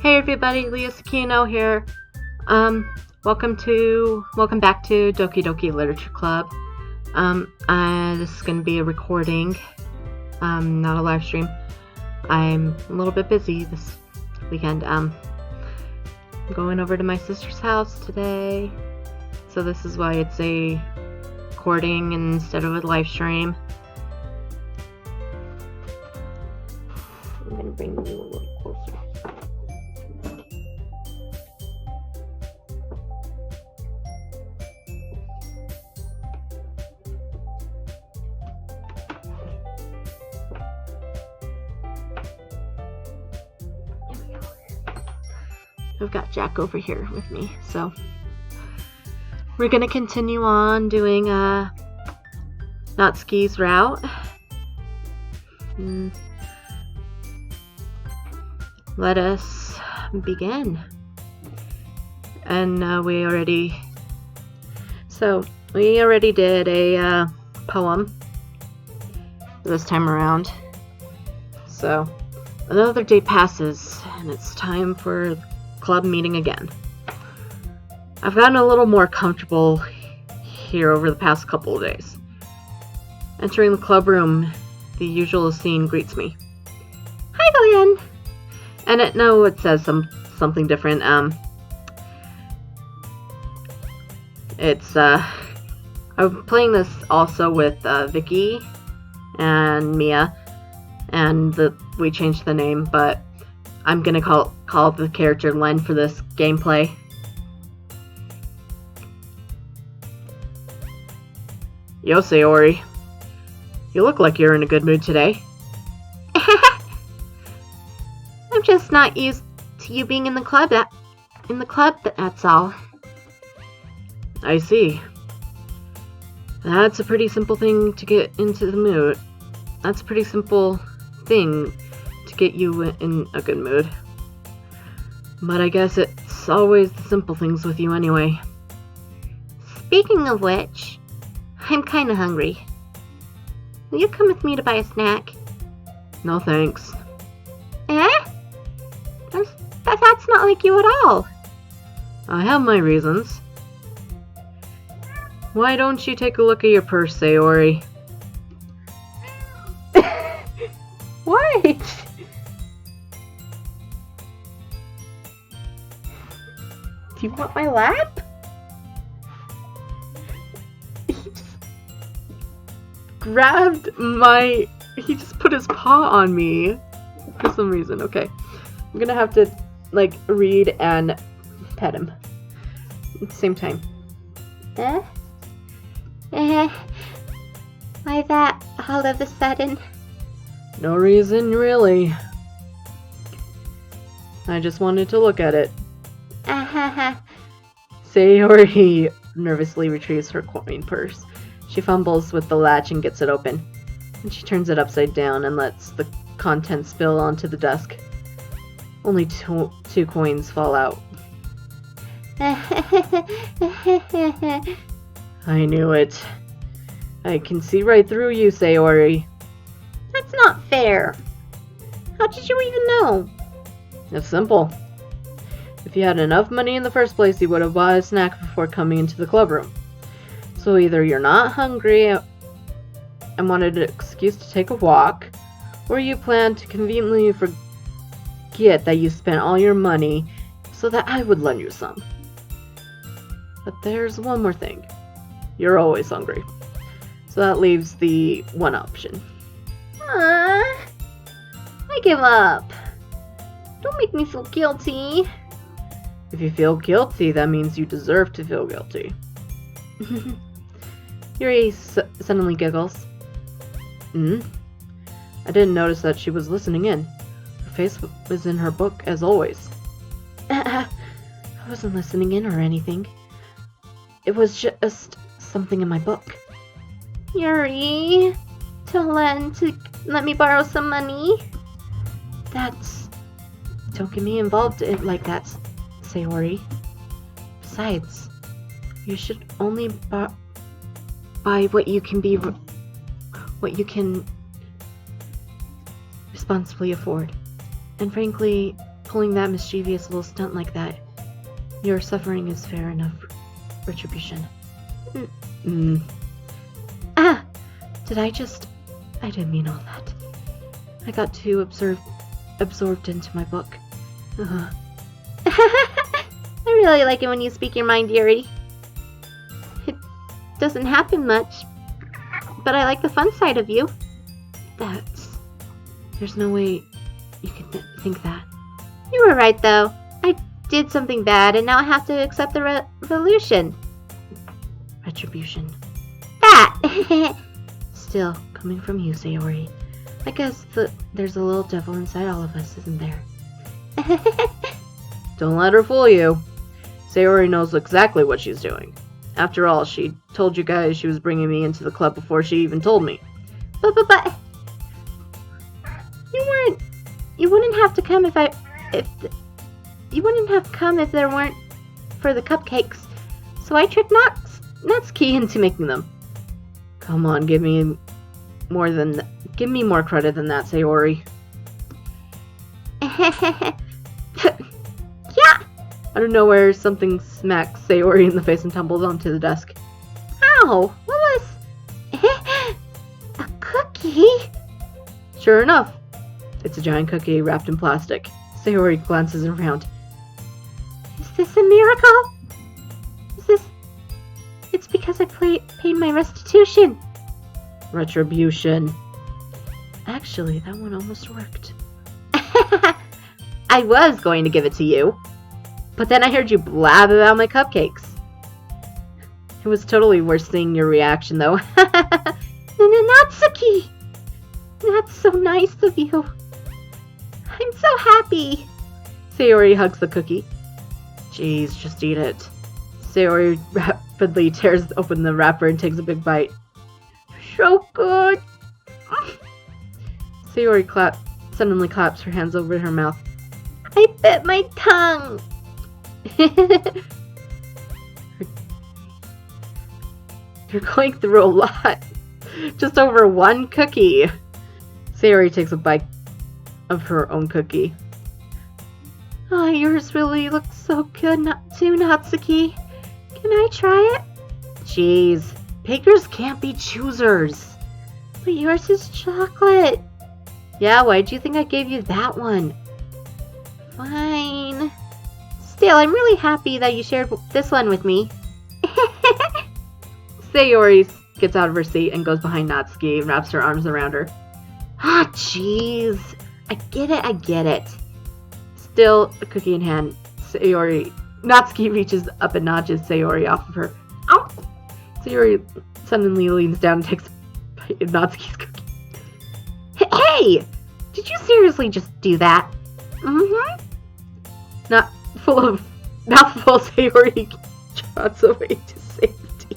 Hey everybody, Lia Tsukino here. Welcome back to Doki Literature Club. This is going to be a recording, not a live stream. I'm a little bit busy this weekend. I'm going over to my sister's house today, so this is why it's a recording instead of a live stream. I'm going to bring you a little closer. I've got Jack over here with me, so we're gonna continue on doing Natsuki's route. Let us begin. And we already did a poem this time around. So another day passes, and it's time for club meeting again. I've gotten a little more comfortable here over the past couple of days. Entering the club room, the usual scene greets me. Hi, Glenn! And it says something different. I'm playing this also with Vicky and Mia, and we changed the name, but I'm gonna call the character Len for this gameplay. Yo, Sayori. You look like you're in a good mood today. I'm just not used to you being in the club. That's all. I see. That's a pretty simple thing to get into the mood. That's a pretty simple thing to get you in a good mood. But I guess it's always the simple things with you anyway. Speaking of which, I'm kinda hungry. Will you come with me to buy a snack? No thanks. That's not like you at all. I have my reasons. Why don't you take a look at your purse, Sayori? What? Do you want my lap? He just put his paw on me for some reason. Okay. I'm gonna have to, read and pet him at the same time. Why that all of a sudden? No reason, really. I just wanted to look at it. Sayori nervously retrieves her coin purse. She fumbles with the latch and gets it open. And she turns it upside down and lets the contents spill onto the desk. Only two coins fall out. I knew it. I can see right through you, Sayori. That's not fair. How did you even know? It's simple. If you had enough money in the first place, you would have bought a snack before coming into the club room. So either you're not hungry and wanted an excuse to take a walk, or you plan to conveniently forget that you spent all your money so that I would lend you some. But there's one more thing. You're always hungry. So that leaves the one option. I give up. Don't make me feel guilty. If you feel guilty, that means you deserve to feel guilty. Yuri suddenly giggles. I didn't notice that she was listening in. Her face was in her book as always. I wasn't listening in or anything. It was just something in my book. Yuri, tell Len to let me borrow some money. Don't get me involved like that, Sayori. Besides, you should only buy what you can responsibly afford. And frankly, pulling that mischievous little stunt like that. Your suffering is fair enough retribution. I didn't mean all that. I got too absorbed into my book. I really like it when you speak your mind, Yuri. It doesn't happen much, but I like the fun side of you. There's no way you can think that. You were right, though. I did something bad, and now I have to accept the revolution. Retribution. That! Still, coming from you, Sayori. I guess there's a little devil inside all of us, isn't there? Don't let her fool you. Sayori knows exactly what she's doing. After all, she told you guys she was bringing me into the club before she even told me. But... You wouldn't have to come you wouldn't have come if there weren't for the cupcakes. So I tricked Natsuki into making them. Come on, give me more credit than that, Sayori. Yeah! Out of nowhere, something smacks Sayori in the face and tumbles onto the desk. Ow! What was... a cookie? Sure enough. It's a giant cookie wrapped in plastic. Sayori glances around. Is this a miracle? It's because I paid my restitution. Retribution. Actually, that one almost worked. I was going to give it to you, but then I heard you blab about my cupcakes. It was totally worth seeing your reaction, though. Natsuki! That's so nice of you. I'm so happy. Sayori hugs the cookie. Jeez, just eat it. Sayori rapidly tears open the wrapper and takes a big bite. So good. Sayori suddenly claps her hands over her mouth. I bit my tongue. You're going through a lot. Just over one cookie. Sayori takes a bite of her own cookie. Oh, yours really looks so good too, Natsuki. Can I try it? Jeez, bakers can't be choosers. But yours is chocolate. Yeah, why'd you think I gave you that one? Fine. Still, I'm really happy that you shared this one with me. Sayori gets out of her seat and goes behind Natsuki and wraps her arms around her. Ah, jeez. I get it. Still, a cookie in hand, Natsuki reaches up and nudges Sayori off of her. Ow! Sayori suddenly leans down and takes a bite of Natsuki's cookie. Hey! Did you seriously just do that? Mm-hmm. Mouthful, Sayori trots away to safety.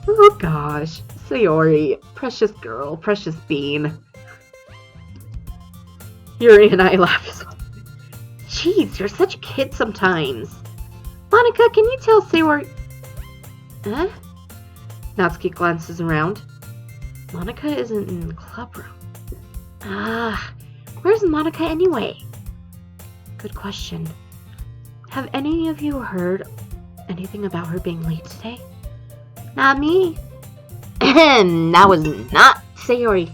Oh gosh. Sayori, precious girl, precious bean. Yuri and I laugh as well. Jeez, you're such a kid sometimes. Monica, can you tell Sayori... Huh? Natsuki glances around. Monica isn't in the club room. Where's Monica anyway? Good question. Have any of you heard anything about her being late today? Not me. That was not Sayori.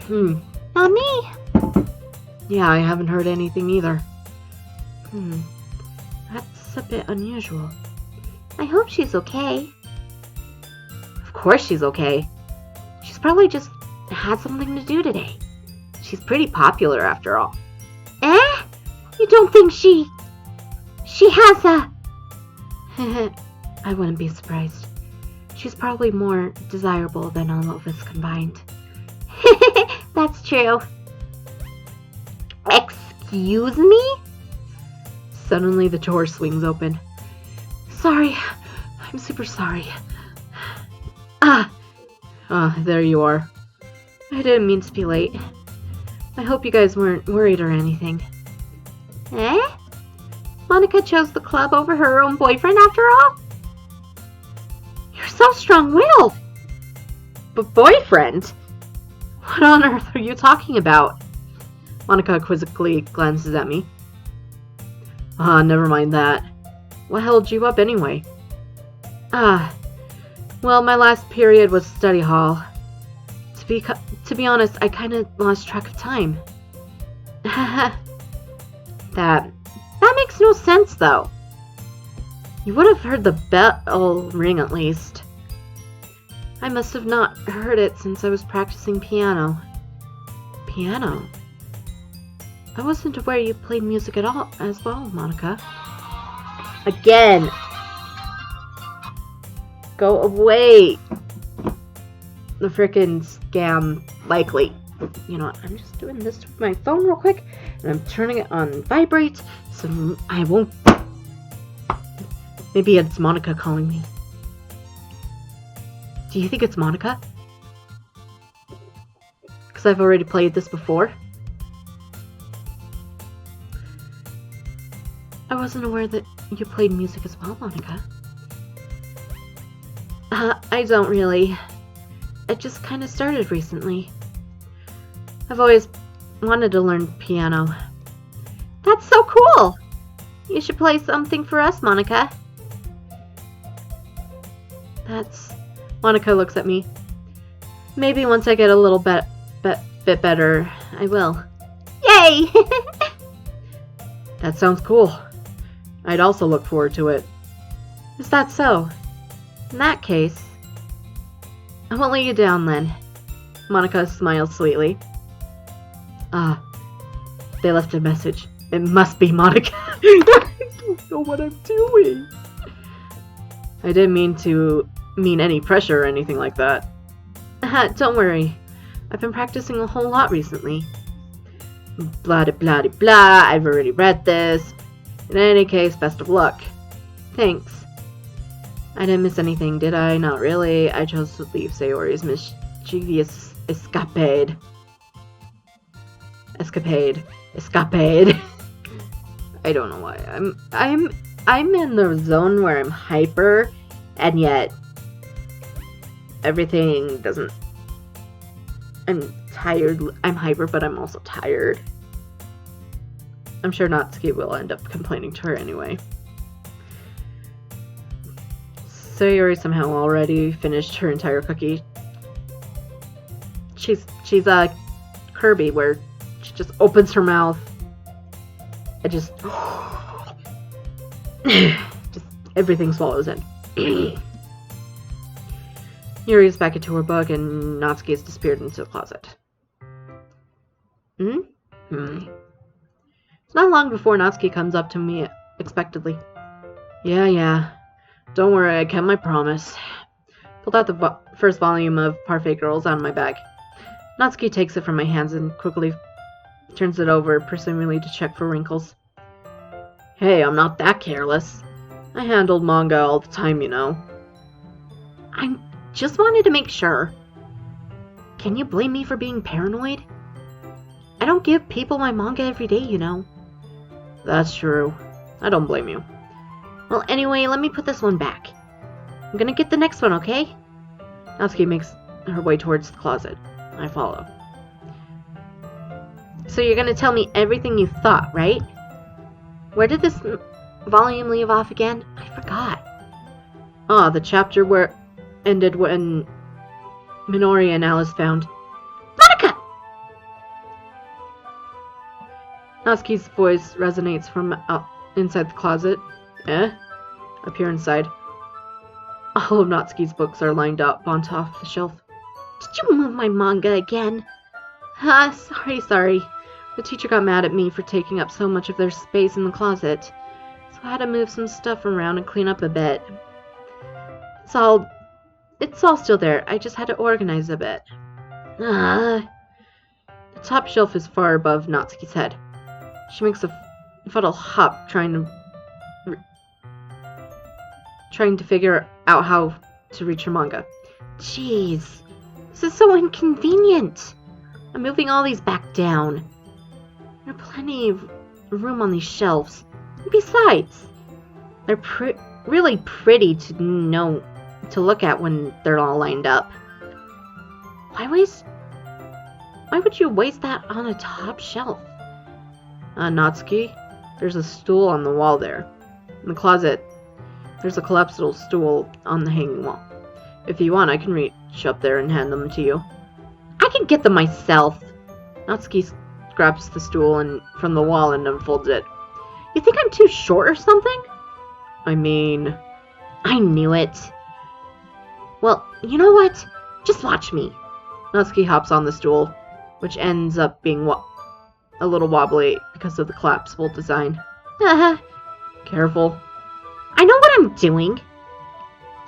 Not me. Yeah, I haven't heard anything either. That's a bit unusual. I hope she's okay. Of course she's okay. She's probably just had something to do today. She's pretty popular after all. Eh? You don't think she has a... I wouldn't be surprised. She's probably more desirable than all of us combined. That's true. Excuse me? Suddenly the door swings open. Sorry. I'm super sorry. There you are. I didn't mean to be late. I hope you guys weren't worried or anything. Eh? Monica chose the club over her own boyfriend after all? You're so strong-willed. But boyfriend? What on earth are you talking about? Monica quizzically glances at me. Never mind that. What held you up anyway? Well, my last period was study hall. To be honest, I kinda lost track of time. That makes no sense, though. You would have heard the bell ring at least. I must have not heard it since I was practicing piano. Piano? I wasn't aware you played music at all as well, Monica. Again! Go away! The frickin' scam, likely. You know what, I'm just doing this with my phone real quick, and I'm turning it on vibrate, so I won't... Maybe it's Monica calling me. Do you think it's Monica? Because I've already played this before. I wasn't aware that you played music as well, Monica. I don't really. It just kind of started recently. I've always wanted to learn piano. That's so cool! You should play something for us, Monica. Monica looks at me. Maybe once I get a little bit better, I will. Yay! That sounds cool. I'd also look forward to it. Is that so? In that case, I won't let you down then. Monica smiles sweetly. They left a message. It must be Monica. I don't know what I'm doing. I didn't mean any pressure or anything like that. Don't worry. I've been practicing a whole lot recently. Blah de blah de blah. I've already read this. In any case, best of luck. Thanks. I didn't miss anything, did I? Not really. I chose to leave Sayori's mischievous escapade. I don't know why. I'm in the zone where I'm hyper, and yet everything doesn't. I'm tired. I'm hyper, but I'm also tired. I'm sure Natsuki will end up complaining to her anyway. Sayori somehow already finished her entire cookie. She's a Kirby where she just opens her mouth and just everything swallows in. Yuri's back into her book and Natsuki has disappeared into the closet. It's not long before Natsuki comes up to me expectedly. Yeah. Don't worry, I kept my promise. Pulled out the first volume of Parfait Girls out of my bag. Natsuki takes it from my hands and quickly turns it over, presumably to check for wrinkles. Hey, I'm not that careless. I handled manga all the time, you know. I just wanted to make sure. Can you blame me for being paranoid? I don't give people my manga every day, you know. That's true. I don't blame you. Well, anyway, let me put this one back. I'm gonna get the next one, okay? Natsuki makes her way towards the closet. I follow. So you're gonna tell me everything you thought, right? Where did this volume leave off again? I forgot. The chapter where ended when Minori and Alice found Monica! Natsuki's voice resonates from inside the closet. Up here inside. All of Natsuki's books are lined up on top of the shelf. Did you move my manga again? Sorry. The teacher got mad at me for taking up so much of their space in the closet. So I had to move some stuff around and clean up a bit. It's all still there. I just had to organize a bit. The top shelf is far above Natsuki's head. She makes a fuddle hop trying to figure out how to reach her manga. Jeez, this is so inconvenient. I'm moving all these back down. There's plenty of room on these shelves. And besides, they're really pretty to look at when they're all lined up. Why waste Why would you waste that on a top shelf? Natsuki, there's a stool on the wall there. In the closet, there's a collapsible stool on the hanging wall. If you want, I can reach up there and hand them to you. I can get them myself. Natsuki grabs the stool from the wall and unfolds it. You think I'm too short or something? I mean... I knew it. Well, you know what? Just watch me. Natsuki hops on the stool, which ends up being a little wobbly because of the collapsible design. Careful. I know what I'm doing.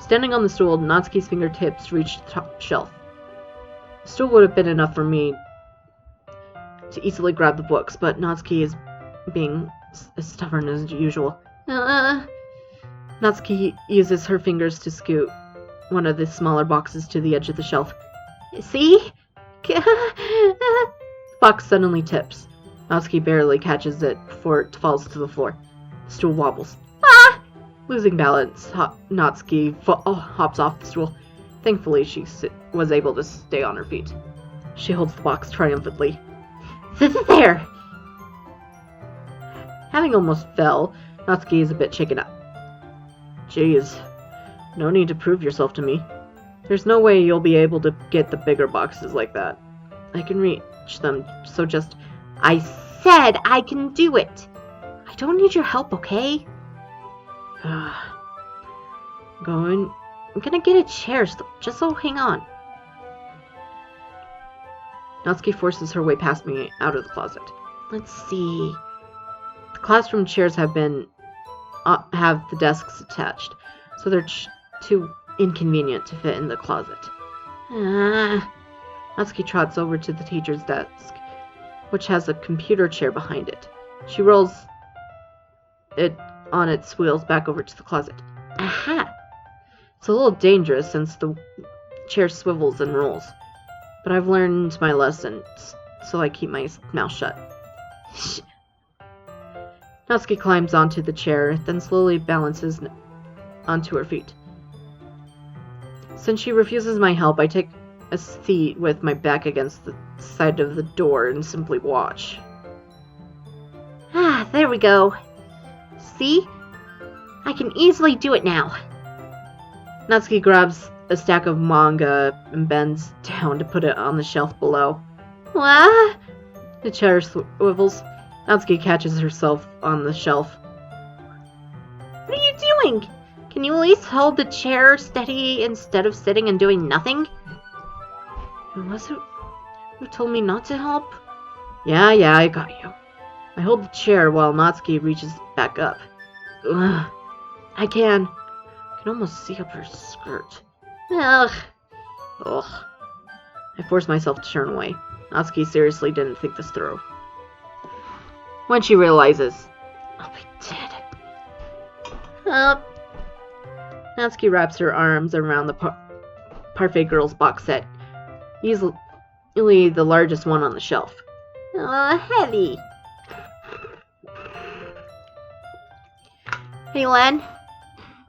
Standing on the stool, Natsuki's fingertips reach the top shelf. The stool would have been enough for me to easily grab the books, but Natsuki is being as stubborn as usual. Natsuki uses her fingers to scoot one of the smaller boxes to the edge of the shelf. See? The box suddenly tips. Natsuki barely catches it before it falls to the floor. The stool wobbles. Ah! Losing balance, Natsuki hops off the stool. Thankfully, she was able to stay on her feet. She holds the box triumphantly. There! Having almost fell, Natsuki is a bit shaken up. Jeez, no need to prove yourself to me. There's no way you'll be able to get the bigger boxes like that. I can reach them, so just... I said I can do it! I don't need your help, okay? I'm gonna get a chair, just so hang on. Natsuki forces her way past me out of the closet. Let's see... The classroom chairs have the desks attached, so they're too inconvenient to fit in the closet. Natsuki trots over to the teacher's desk, which has a computer chair behind it. She rolls it on its wheels back over to the closet. Aha! It's a little dangerous since the chair swivels and rolls, but I've learned my lesson, so I keep my mouth shut. Natsuki climbs onto the chair, then slowly balances onto her feet. Since she refuses my help, I take a seat with my back against the side of the door and simply watch. There we go. See? I can easily do it now. Natsuki grabs a stack of manga and bends down to put it on the shelf below. What? The chair swivels. Natsuki catches herself on the shelf. What are you doing? Can you at least hold the chair steady instead of sitting and doing nothing? Was it who told me not to help? Yeah, I got you. I hold the chair while Natsuki reaches back up. I can almost see up her skirt. Ugh. I force myself to turn away. Natsuki seriously didn't think this through. When she realizes, I'll be dead. Natsuki wraps her arms around the Parfait Girls box set, easily the largest one on the shelf. Heavy. Hey, Len.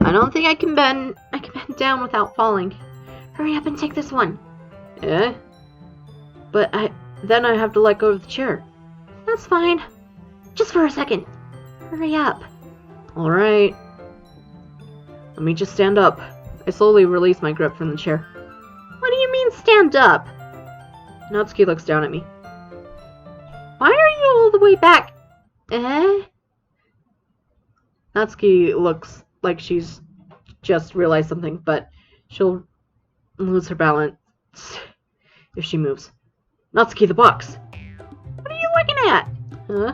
I don't think I can bend down without falling. Hurry up and take this one. Eh? But then I have to let go of the chair. That's fine. Just for a second. Hurry up. Alright. Let me just stand up. I slowly release my grip from the chair. What do you mean stand up? Natsuki looks down at me. Why are you all the way back? Natsuki looks like she's just realized something, but she'll lose her balance if she moves. Natsuki, the box. What are you looking at? Huh?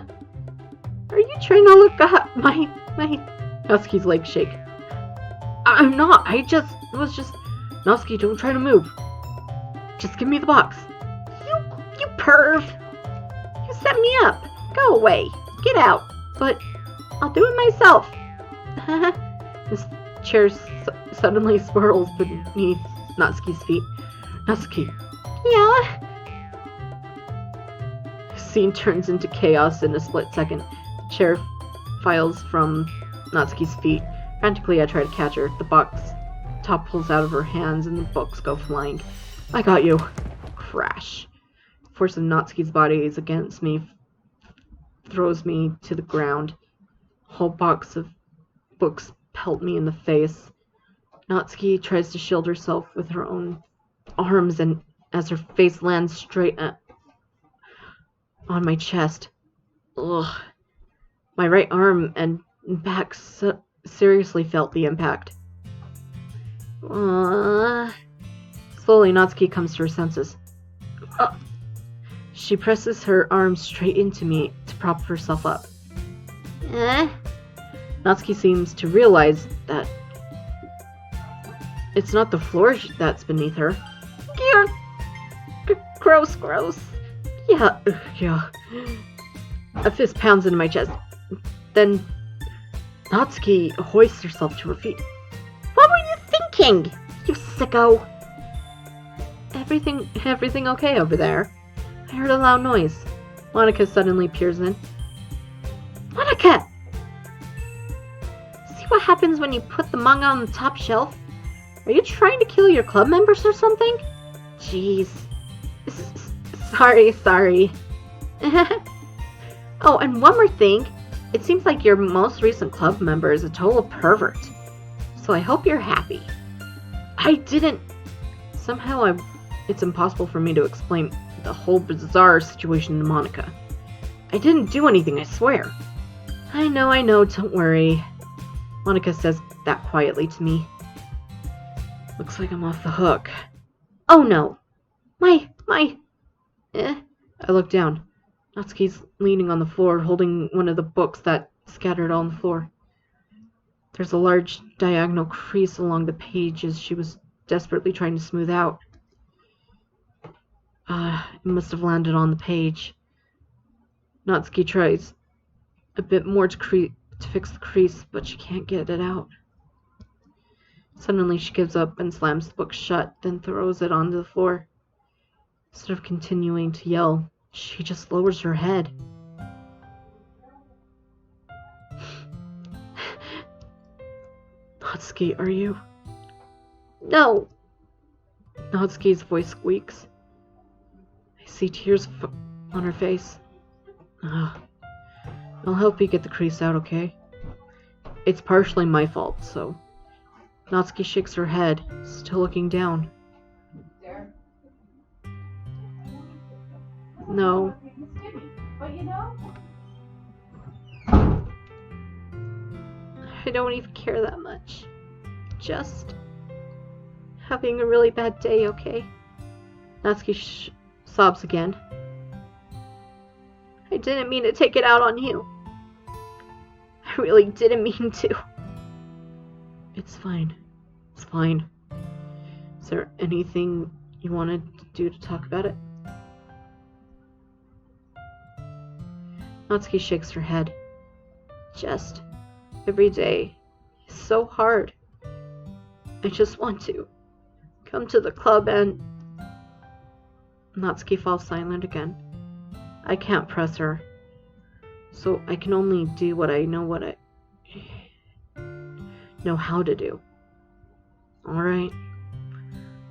Are you trying to look at my... Natsuki's legs shake. I'm not. I was just... Natsuki, don't try to move. Just give me the box. You perv. You set me up. Go away. Get out. But I'll do it myself. This chair suddenly swirls beneath Natsuki's feet. Natsuki. Yeah? The scene turns into chaos in a split second. The chair files from Natsuki's feet. Frantically, I try to catch her. The box topples out of her hands and the books go flying. I got you. Crash. force of Natsuki's body is against me, throws me to the ground. A whole box of books pelt me in the face. Natsuki tries to shield herself with her own arms, and as her face lands straight on my chest. Ugh. My right arm and back seriously felt the impact. Slowly, Natsuki comes to her senses. She presses her arms straight into me to prop herself up. Natsuki seems to realize that it's not the floor that's beneath her. Gross. Yeah. A fist pounds into my chest. Then Natsuki hoists herself to her feet. What were you thinking, you sicko? Everything okay over there? I heard a loud noise. Monica suddenly peers in. Monica! See what happens when you put the manga on the top shelf? Are you trying to kill your club members or something? Jeez. Sorry. Oh, and one more thing. It seems like your most recent club member is a total pervert. So I hope you're happy. I didn't... Somehow it's impossible for me to explain the whole bizarre situation to Monica. I didn't do anything, I swear. I know, don't worry. Monica says that quietly to me. Looks like I'm off the hook. Oh no! My... I look down. Natsuki's leaning on the floor, holding one of the books that scattered on the floor. There's a large diagonal crease along the pages she was desperately trying to smooth out. It must have landed on the page. Natsuki tries a bit more to fix the crease, but she can't get it out. Suddenly she gives up and slams the book shut, then throws it onto the floor. Instead of continuing to yell, she just lowers her head. Natsuki, are you? No! Natsuki's voice squeaks. I see tears on her face. I'll help you get the crease out, okay? It's partially my fault, so... Natsuki shakes her head, still looking down. No. I don't even care that much. Just having a really bad day, okay? Natsuki sobs again. I didn't mean to take it out on you. I really didn't mean to. It's fine. It's fine. Is there anything you wanted to do to talk about it? Natsuki shakes her head. Just every day is so hard. I just want to come to the club and... Natsuki falls silent again. I can't press her, so I can only do what I know how to do. Alright.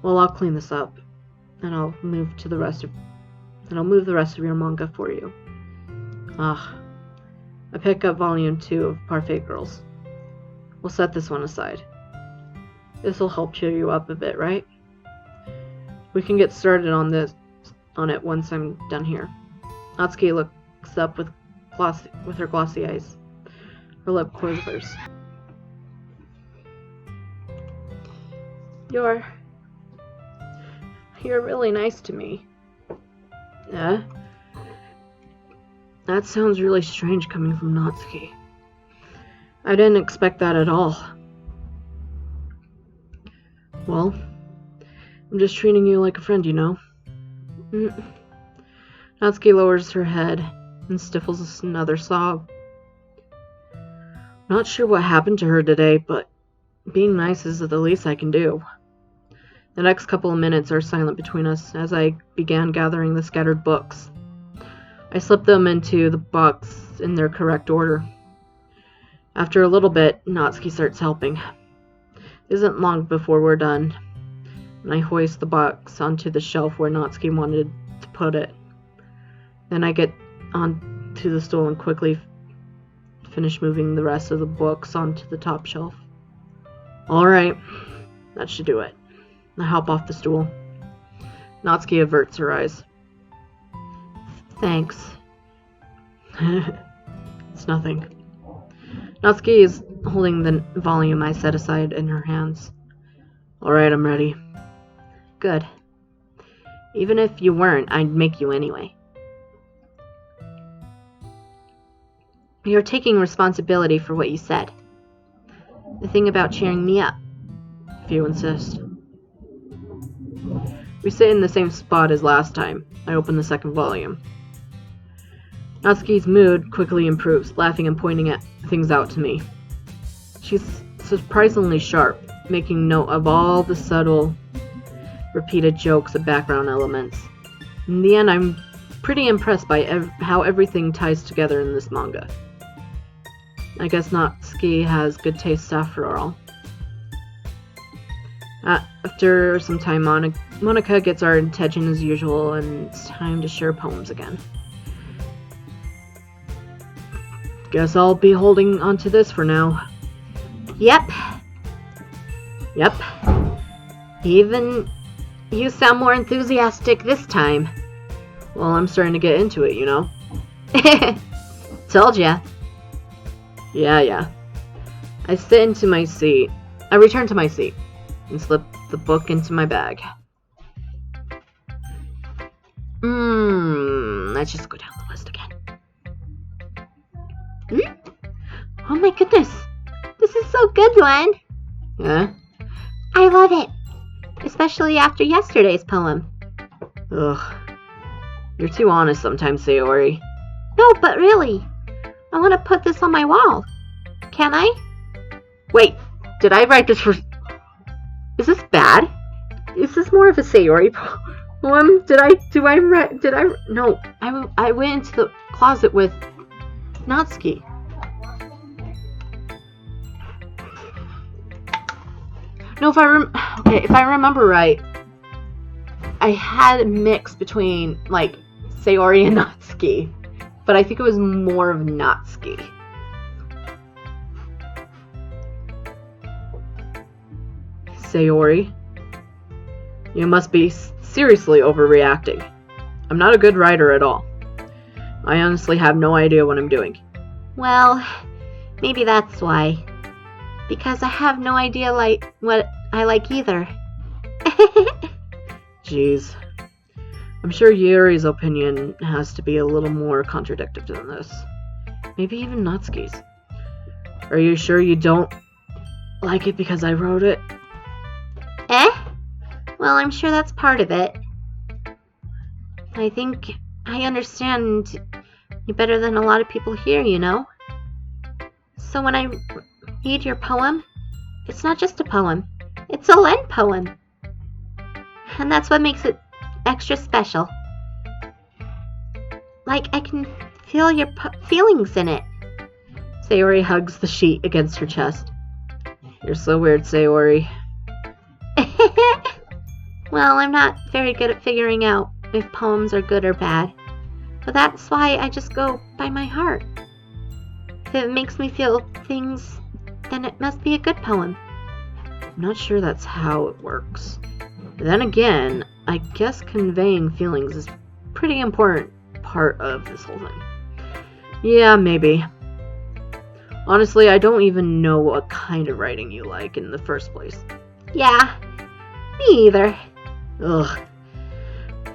Well, I'll clean this up, and I'll move the rest of your manga for you. I pick up volume 2 of Parfait Girls. We'll set this one aside. This'll help cheer you up a bit, right? We can get started on it once I'm done here. Natsuki looks up with her glossy eyes. Her lip quivers. You're really nice to me. Yeah? That sounds really strange coming from Natsuki. I didn't expect that at all. Well, I'm just treating you like a friend, you know? Natsuki lowers her head and stifles another sob. Not sure what happened to her today, but being nice is the least I can do. The next couple of minutes are silent between us as I began gathering the scattered books. I slipped them into the box in their correct order. After a little bit, Natsuki starts helping. It isn't long before we're done, and I hoist the box onto the shelf where Natsuki wanted to put it. Then I get onto the stool and quickly finish moving the rest of the books onto the top shelf. Alright, that should do it. I hop off the stool. Natsuki averts her eyes. Thanks. It's nothing. Natsuki is holding the volume I set aside in her hands. Alright, I'm ready. Good. Even if you weren't, I'd make you anyway. You're taking responsibility for what you said. The thing about cheering me up, if you insist. We sit in the same spot as last time. I open the second volume. Natsuki's mood quickly improves, laughing and pointing things out to me. She's surprisingly sharp, making note of all the subtle, repeated jokes and background elements. In the end, I'm pretty impressed by how everything ties together in this manga. I guess Natsuki has good taste after all. After some time, Monica gets our attention as usual, and it's time to share poems again. Guess I'll be holding onto this for now. Yep. Even you sound more enthusiastic this time. Well, I'm starting to get into it, you know. Told ya. Yeah. I return to my seat and slip the book into my bag. Let's just go down the list again. Oh my goodness. This is so good, Len. Yeah? I love it. Especially after yesterday's poem. Ugh. You're too honest sometimes, Sayori. No, but really. I want to put this on my wall. Can I? Wait, did I write this for... Is this bad? Is this more of a Sayori poem? No, I went into the closet with Natsuki. No, if I remember right, I had a mix between, like, Sayori and Natsuki. But I think it was more of Natsuki. Sayori, you must be seriously overreacting. I'm not a good writer at all. I honestly have no idea what I'm doing. Well, maybe that's why. Because I have no idea what I like either. Jeez. I'm sure Yuri's opinion has to be a little more contradictory than this. Maybe even Natsuki's. Are you sure you don't like it because I wrote it? Well, I'm sure that's part of it. I think I understand you better than a lot of people here, you know? So when I read your poem, it's not just a poem. It's a Len poem. And that's what makes it extra special. Like, I can feel your feelings in it. Sayori hugs the sheet against her chest. You're so weird, Sayori. Well, I'm not very good at figuring out if poems are good or bad. But that's why I just go by my heart. If it makes me feel things, then it must be a good poem. I'm not sure that's how it works. But then again, I guess conveying feelings is a pretty important part of this whole thing. Yeah, maybe. Honestly, I don't even know what kind of writing you like in the first place. Yeah, me either. Ugh.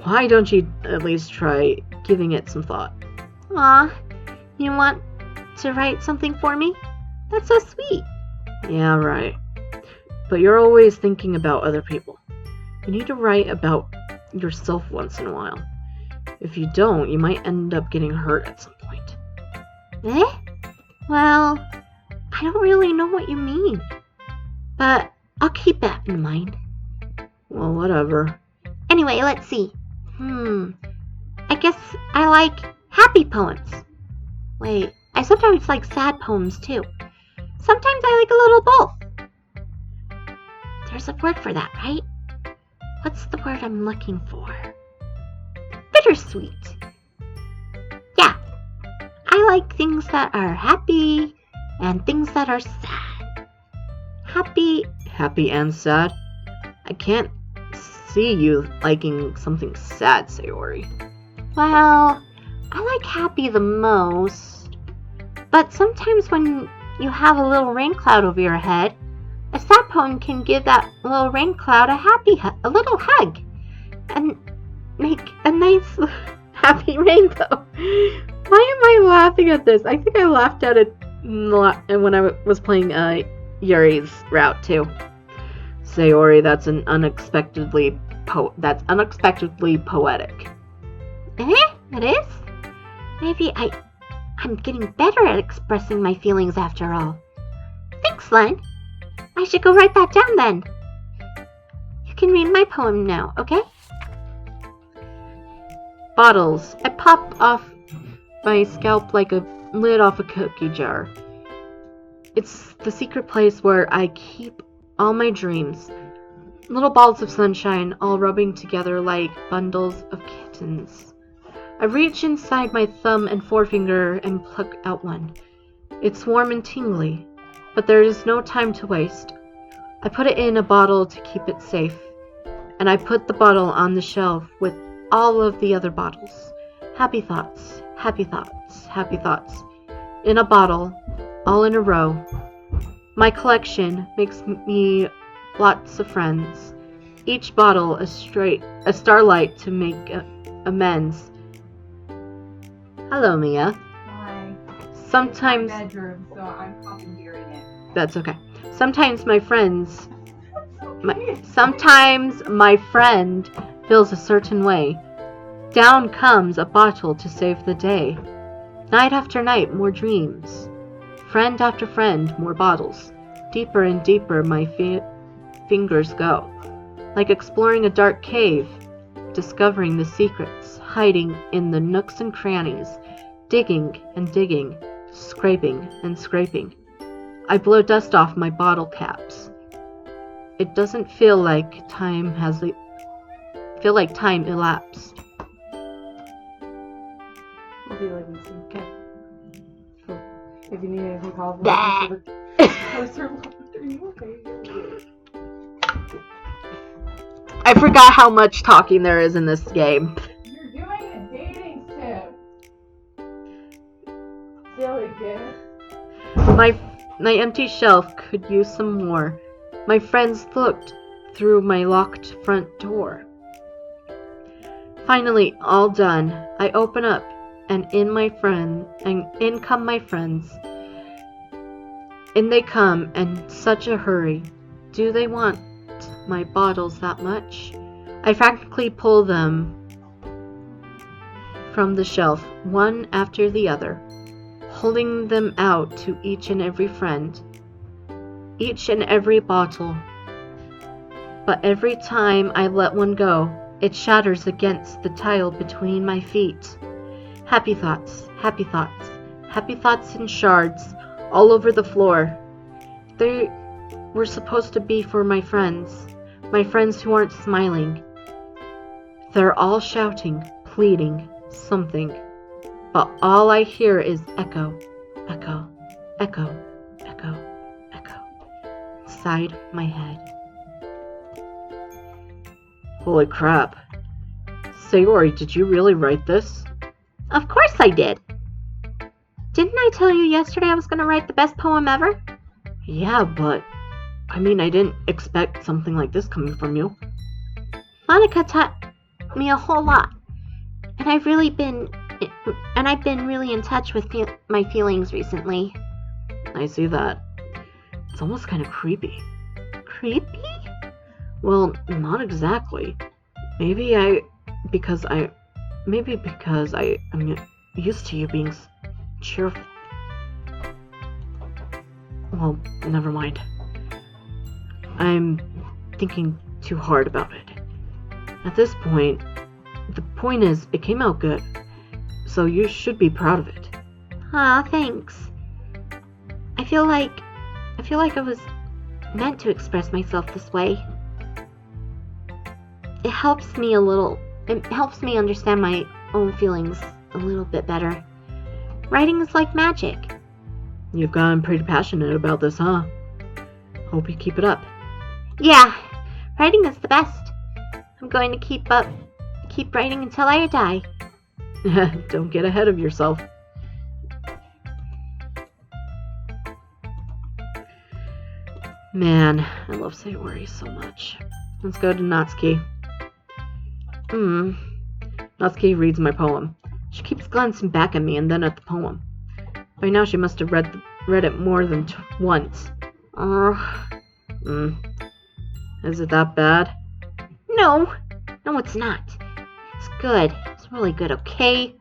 Why don't you at least try giving it some thought? Aw, you want to write something for me? That's so sweet. Yeah, right. But you're always thinking about other people. You need to write about yourself once in a while. If you don't, you might end up getting hurt at some point. Well, I don't really know what you mean. But I'll keep that in mind. Well, whatever. Anyway, let's see. I guess I like happy poems. Wait, I sometimes like sad poems too. Sometimes I like a little both. There's a word for that, right? What's the word I'm looking for? Bittersweet. like things that are happy and things that are sad. Happy and sad? I can't see you liking something sad, Sayori. Well, I like happy the most. But sometimes when you have a little rain cloud over your head, a sad poem can give that little rain cloud a little hug and make a nice happy rainbow. Why am I laughing at this? I think I laughed at it when I was playing Yuri's route too. Sayori, that's unexpectedly poetic. It is? Maybe I'm getting better at expressing my feelings after all. Thanks, Len. I should go write that down then. You can read my poem now, okay? Bottles. I pop off my scalp like a lid off a cookie jar. It's the secret place where I keep all my dreams. Little balls of sunshine all rubbing together like bundles of kittens. I reach inside my thumb and forefinger and pluck out one. It's warm and tingly, but there is no time to waste. I put it in a bottle to keep it safe, and I put the bottle on the shelf with all of the other bottles. Happy thoughts, happy thoughts, happy thoughts. In a bottle, all in a row. My collection makes me lots of friends. Each bottle a starlight to make amends. Hello, Mia. Hi. Sometimes... My bedroom, so I'm commandeering it. That's okay. Sometimes my friend feels a certain way. Down comes a bottle to save the day. Night after night, more dreams. Friend after friend, more bottles. Deeper and deeper my fingers go. Like exploring a dark cave, discovering the secrets, hiding in the nooks and crannies, digging and digging, scraping and scraping. I blow dust off my bottle caps. It doesn't feel like time elapsed. I'll be like this. Okay. So, if you need anything, call me. Are you okay? I forgot how much talking there is in this game. You're doing a dating tip. Silly kid. My empty shelf could use some more. My friends looked through my locked front door. Finally, all done. I open up, and in come my friends. In they come, and such a hurry. Do they want my bottles that much? I frantically pull them from the shelf, one after the other, holding them out to each and every friend, each and every bottle. But every time I let one go, it shatters against the tile between my feet. Happy thoughts, happy thoughts, happy thoughts in shards all over the floor. They were supposed to be for my friends who aren't smiling. They're all shouting, pleading, something. But all I hear is echo, echo, echo, echo, echo, inside my head. Holy crap. Sayori, did you really write this? Of course I did. Didn't I tell you yesterday I was going to write the best poem ever? Yeah, but I didn't expect something like this coming from you. Monica taught me a whole lot, and I've been really in touch with my feelings recently. I see that. It's almost kind of creepy. Creepy? Well, not exactly. Maybe because I'm used to you being cheerful. Well, never mind. I'm thinking too hard about it. At this point, the point is, it came out good, so you should be proud of it. Aw, thanks. I feel like I was meant to express myself this way. It helps me understand my own feelings a little bit better. Writing is like magic. You've gotten pretty passionate about this, huh? Hope you keep it up. Yeah, writing is the best. I'm going to keep writing until I die. Don't get ahead of yourself. Man, I love Sayori so much. Let's go to Natsuki. Natsuki reads my poem. She keeps glancing back at me and then at the poem. By now she must have read it more than once. Is it that bad? No, it's not. It's good. It's really good, okay?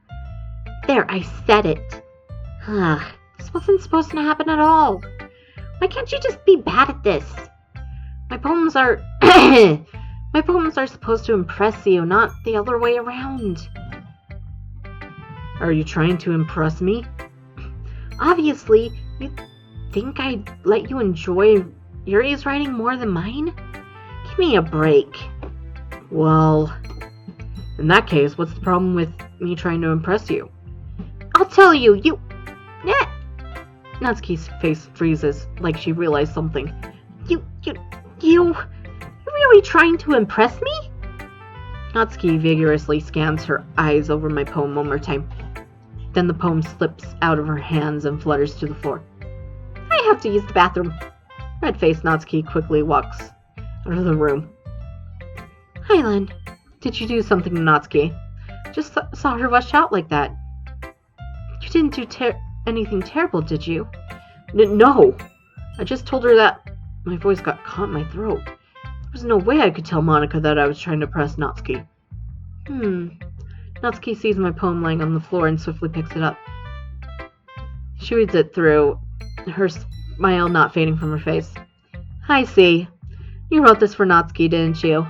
There, I said it. This wasn't supposed to happen at all. Why can't you just be bad at this? My poems are... My poems are supposed to impress you, not the other way around. Are you trying to impress me? Obviously, you think I'd let you enjoy Yuri's writing more than mine? Give me a break. Well, in that case, what's the problem with me trying to impress you? I'll tell you, you... Natsuki's face freezes, like she realized something. You're really trying to impress me? Natsuki vigorously scans her eyes over my poem one more time. Then the poem slips out of her hands and flutters to the floor. I have to use the bathroom. Red-faced Natsuki quickly walks out of the room. Highland. Did you do something to Natsuki? Just saw her rush out like that. You didn't do anything terrible, did you? No. I just told her that my voice got caught in my throat. There was no way I could tell Monica that I was trying to press Natsuki. Natsuki sees my poem lying on the floor and swiftly picks it up. She reads it through, her smile not fading from her face. I see. You wrote this for Natsuki, didn't you?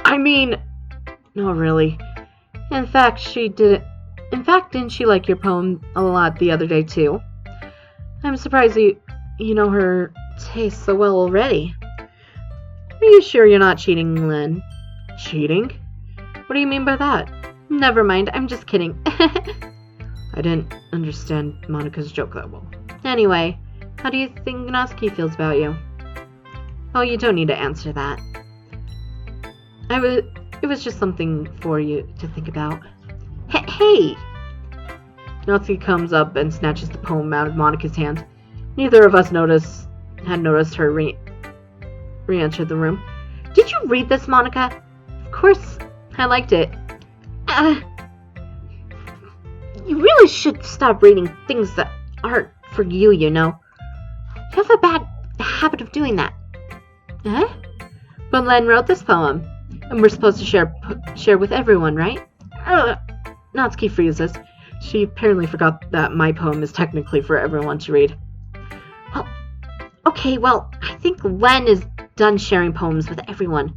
I mean... No, really. In fact, didn't she like your poem a lot the other day, too? I'm surprised you know her taste so well already. Are you sure you're not cheating, Lynn? Cheating? What do you mean by that? Never mind, I'm just kidding. I didn't understand Monica's joke that well. Anyway, how do you think Natsuki feels about you? Oh, you don't need to answer that. It was just something for you to think about. Hey! Natsuki comes up and snatches the poem out of Monica's hand. Neither of us had noticed her re-enter the room. Did you read this, Monica? Of course, I liked it. You really should stop reading things that aren't for you, you know. You have a bad habit of doing that. But Len wrote this poem, and we're supposed to share with everyone, right? Natsuki freezes. She apparently forgot that my poem is technically for everyone to read. Well, I think Len is done sharing poems with everyone.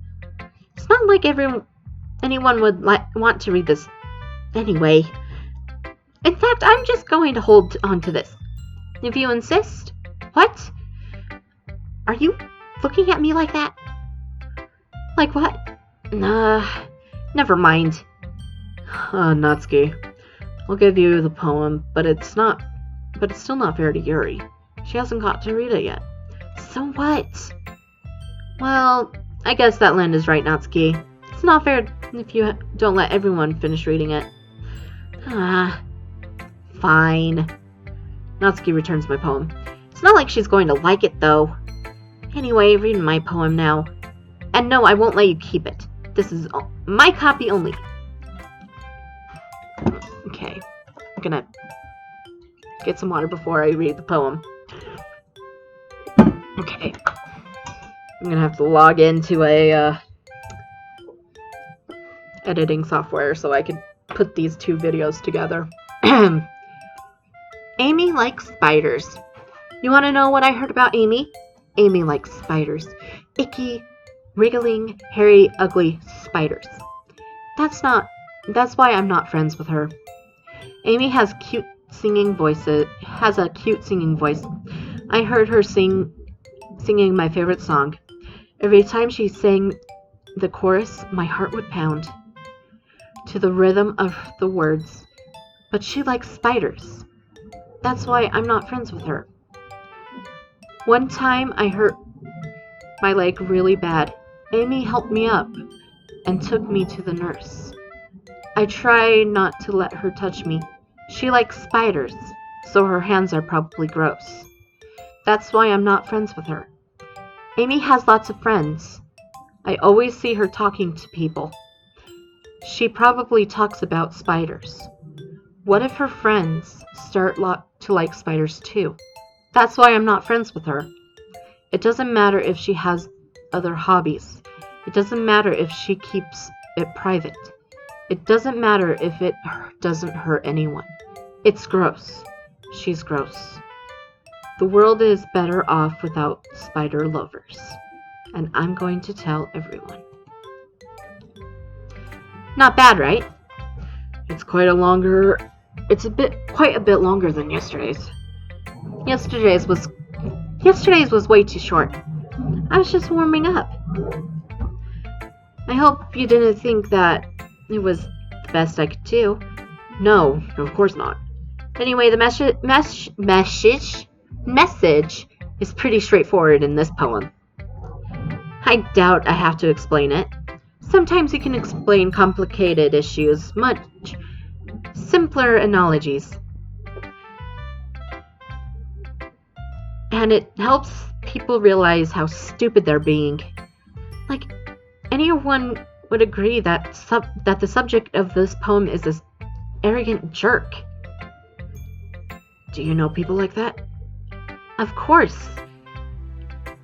It's not like anyone would want to read this anyway. In fact, I'm just going to hold on to this. If you insist. What? Are you looking at me like that? Like what? Never mind. Natsuki, I'll give you the poem, but it's still not fair to Yuri. She hasn't got to read it yet. So what? Well, I guess that Land is right, Natsuki. It's not fair if you don't let everyone finish reading it. Fine. Natsuki returns my poem. It's not like she's going to like it, though. Anyway, read my poem now. And no, I won't let you keep it. This is my copy only. Okay. I'm gonna get some water before I read the poem. Okay. I'm gonna have to log into a editing software so I can put these two videos together. Amy likes spiders. You want to know what I heard about Amy? Amy likes spiders. Icky, wriggling, hairy, ugly spiders. That's why I'm not friends with her. Amy has a cute singing voice. I heard her singing my favorite song. Every time she sang the chorus, my heart would pound to the rhythm of the words. But she likes spiders. That's why I'm not friends with her. One time I hurt my leg really bad. Amy helped me up and took me to the nurse. I try not to let her touch me. She likes spiders, so her hands are probably gross. That's why I'm not friends with her. Amy has lots of friends. I always see her talking to people. She probably talks about spiders. What if her friends start to like spiders too? That's why I'm not friends with her. It doesn't matter if she has other hobbies. It doesn't matter if she keeps it private. It doesn't matter if it doesn't hurt anyone. It's gross. She's gross. The world is better off without spider lovers. And I'm going to tell everyone. Not bad, right? It's quite a bit longer than yesterday's. Yesterday's was way too short. I was just warming up. I hope you didn't think that it was the best I could do. No, of course not. Anyway, the message is pretty straightforward in this poem. I doubt I have to explain it. Sometimes you can explain complicated issues much simpler analogies. And it helps people realize how stupid they're being. Like, anyone would agree that the subject of this poem is this arrogant jerk. Do you know people like that? Of course.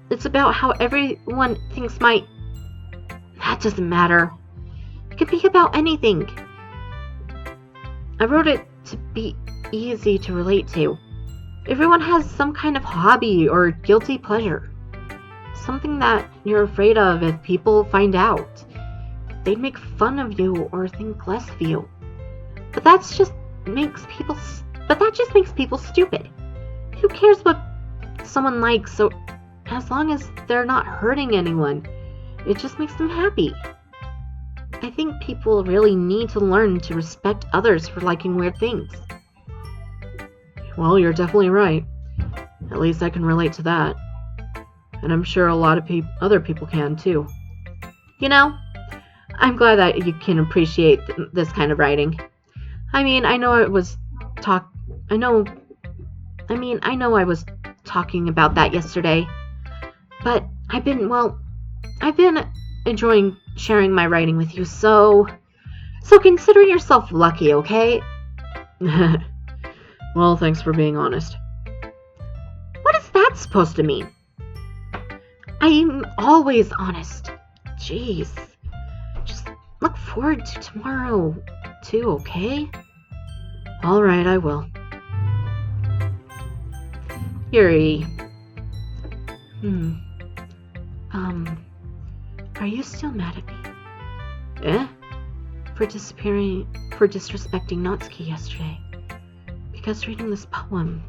It's about how everyone thinks that doesn't matter. It could be about anything. I wrote it to be easy to relate to. Everyone has some kind of hobby or guilty pleasure. Something that you're afraid of if people find out. They'd make fun of you or think less of you. But that just makes people stupid. Who cares what someone likes, so as long as they're not hurting anyone, it just makes them happy. I think people really need to learn to respect others for liking weird things. Well, you're definitely right. At least I can relate to that. And I'm sure a lot of other people can too. You know, I'm glad that you can appreciate this kind of writing. I know I was talking about that yesterday. But I've been enjoying sharing my writing with you, so consider yourself lucky, okay? Well, thanks for being honest. What is that supposed to mean? I'm always honest. Jeez. Just look forward to tomorrow, too, okay? Alright, I will. Yuri. Are you still mad at me? Eh? For disrespecting Natsuki yesterday. Because reading this poem,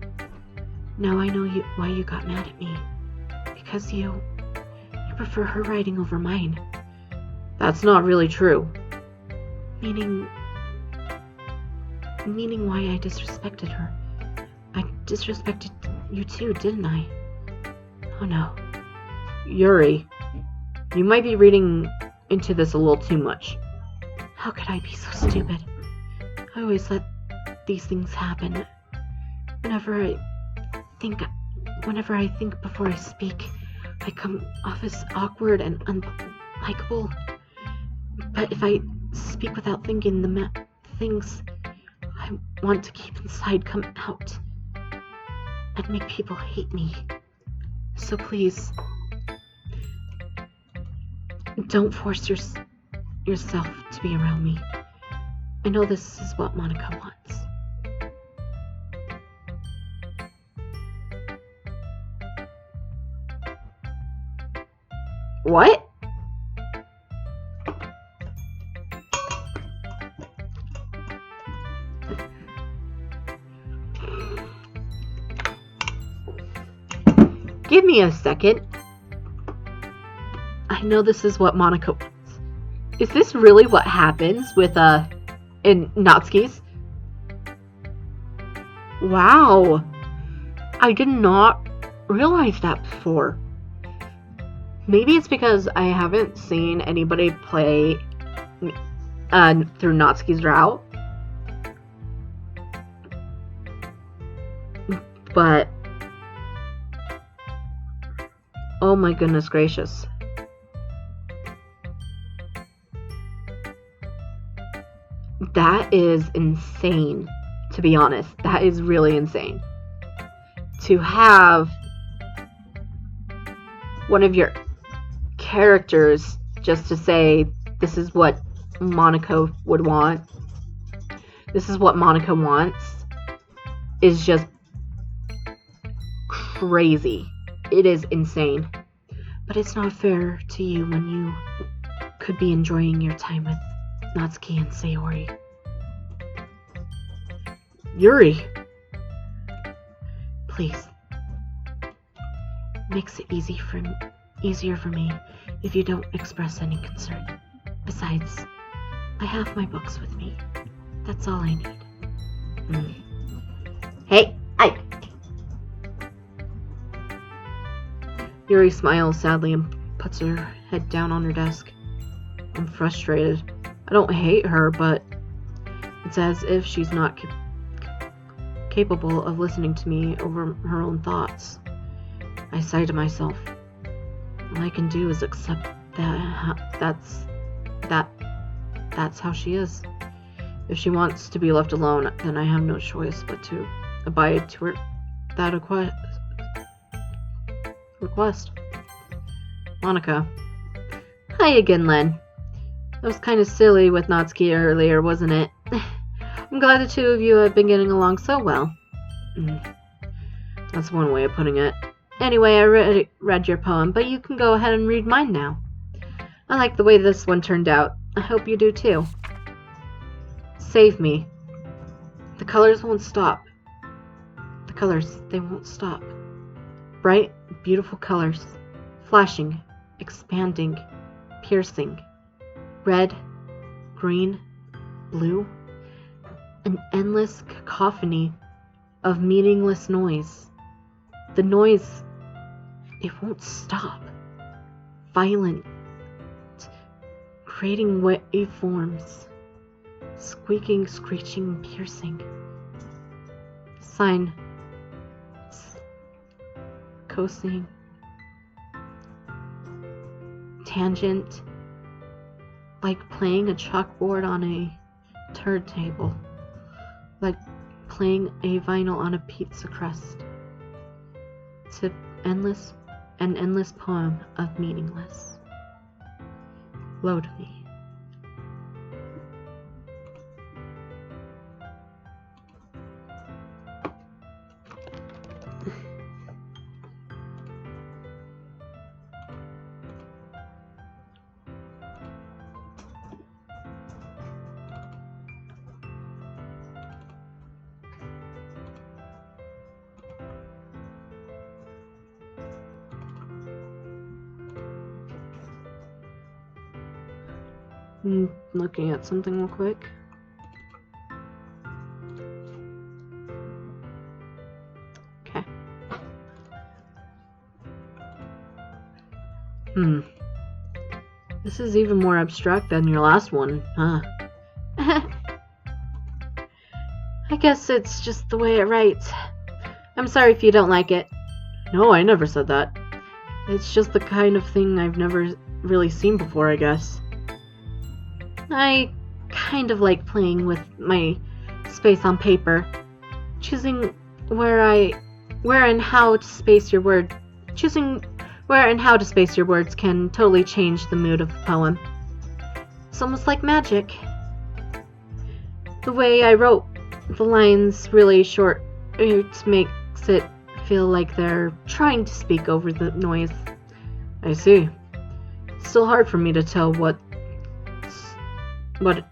now I know why you got mad at me. Because you prefer her writing over mine. That's not really true. Meaning why I disrespected her. I disrespected you too, didn't I? Oh no. Yuri, you might be reading into this a little too much. How could I be so stupid? I always let these things happen. Whenever I think before I speak, I come off as awkward and unlikable. But if I speak without thinking, the things I want to keep inside come out and make people hate me. So please, don't force yourself to be around me. I know this is what Monica wants. What? Give me a second. I know this is what Monica wants. Is this really what happens with in Natsuki's? Wow! I did not realize that before. Maybe it's because I haven't seen anybody play through Natsuki's route. But oh my goodness gracious. That is insane, to be honest. That is really insane. To have one of your characters just to say, this is what Monaco would want. This is what Monaco wants. Is just crazy. It is insane. But it's not fair to you when you could be enjoying your time with Natsuki and Sayori. Yuri! Please. Makes it easier for me if you don't express any concern. Besides, I have my books with me. That's all I need. Hey, Yuri smiles sadly and puts her head down on her desk. I'm frustrated. I don't hate her, but it's as if she's not capable of listening to me over her own thoughts. I sigh to myself. All I can do is accept that's how she is. If she wants to be left alone, then I have no choice but to abide to that request. Monica. Hi again, Len. That was kind of silly with Natsuki earlier, wasn't it? I'm glad the two of you have been getting along so well. That's one way of putting it. Anyway, I read your poem, but you can go ahead and read mine now. I like the way this one turned out. I hope you do too. Save me. The colors won't stop. The colors, they won't stop. Bright, beautiful colors. Flashing, expanding, piercing. Red, green, blue. An endless cacophony of meaningless noise. The noise, it won't stop. Violent, creating waveforms. Squeaking, screeching, piercing. Sine, cosine, tangent, like playing a chalkboard on a turntable, like playing a vinyl on a pizza crust. It's an endless poem of meaningless. Load me. Looking at something real quick. Okay. This is even more abstract than your last one, huh? I guess it's just the way it writes. I'm sorry if you don't like it. No, I never said that. It's just the kind of thing I've never really seen before, I guess. I kind of like playing with my space on paper. Choosing where and how to space your words can totally change the mood of the poem. It's almost like magic. The way I wrote the lines really short, it makes it feel like they're trying to speak over the noise. I see. It's still hard for me to tell what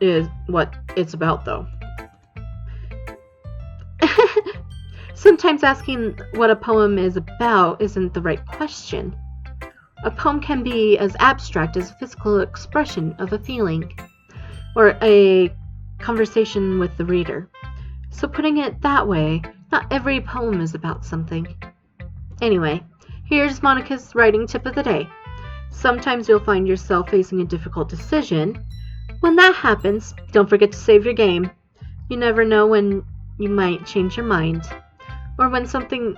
it's about, though. Sometimes asking what a poem is about isn't the right question. A poem can be as abstract as a physical expression of a feeling, or a conversation with the reader. So putting it that way Not every poem is about something. Anyway, here's Monica's writing tip of the day. Sometimes you'll find yourself facing a difficult decision. When that happens, don't forget to save your game. You never know when you might change your mind, or when something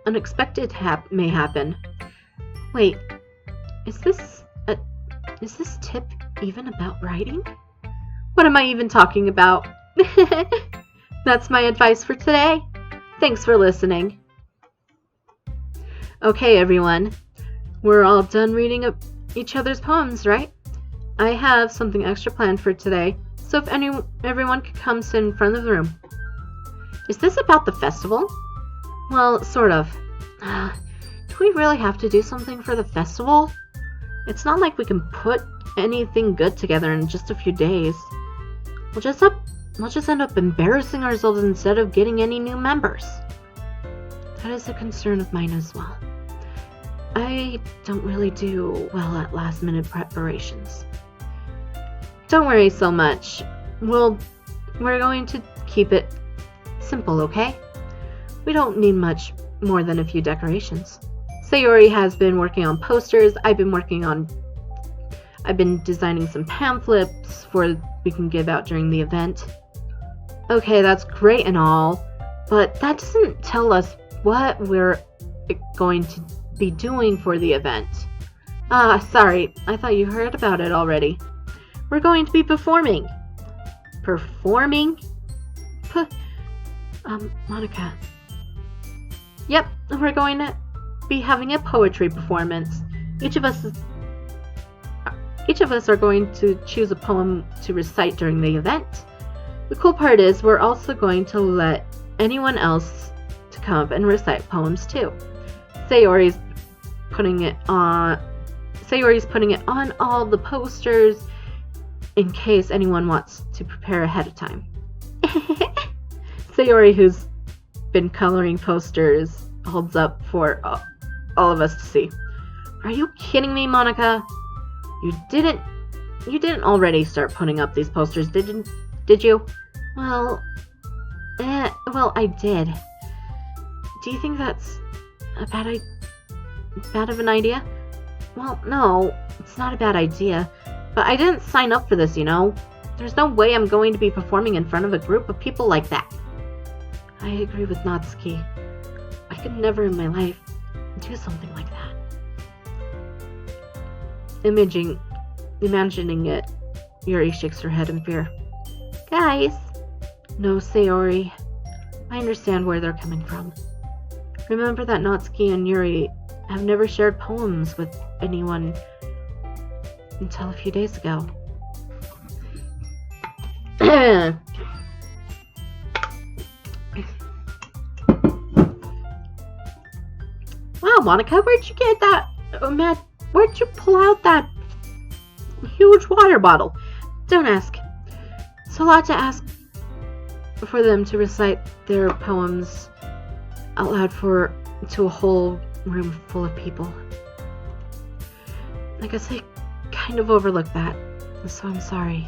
unexpected may happen. Wait, is this tip even about writing? What am I even talking about? That's my advice for today. Thanks for listening. Okay, everyone. We're all done reading each other's poems, right? I have something extra planned for today, so if everyone could come sit in front of the room. Is this about the festival? Well, sort of. Do we really have to do something for the festival? It's not like we can put anything good together in just a few days. We'll just end up embarrassing ourselves instead of getting any new members. That is a concern of mine as well. I don't really do well at last-minute preparations. Don't worry so much. We're going to keep it simple, okay? We don't need much more than a few decorations. Sayori has been working on posters. I've been designing some pamphlets we can give out during the event. Okay, that's great and all, but that doesn't tell us what we're going to be doing for the event. Sorry, I thought you heard about it already. We're going to be performing. Performing? Monica. Yep, we're going to be having a poetry performance. Each of us are going to choose a poem to recite during the event. The cool part is we're also going to let anyone else to come up and recite poems too. Sayori's putting it on all the posters in case anyone wants to prepare ahead of time. Sayori, who's been coloring posters, holds up for all of us to see. Are you kidding me, Monica? You didn't already start putting up these posters, did you? Well, I did. Do you think that's bad of an idea? Well, no, it's not a bad idea. But I didn't sign up for this, you know? There's no way I'm going to be performing in front of a group of people like that. I agree with Natsuki. I could never in my life do something like that. Imagining it, Yuri shakes her head in fear. Guys! No, Sayori. I understand where they're coming from. Remember that Natsuki and Yuri have never shared poems with anyone until a few days ago. Wow, Monica, where'd you get that? Matt, where'd you pull out that huge water bottle? Don't ask. It's a lot to ask for them to recite their poems out loud to a whole room full of people. I guess I kind of overlooked that, so I'm sorry.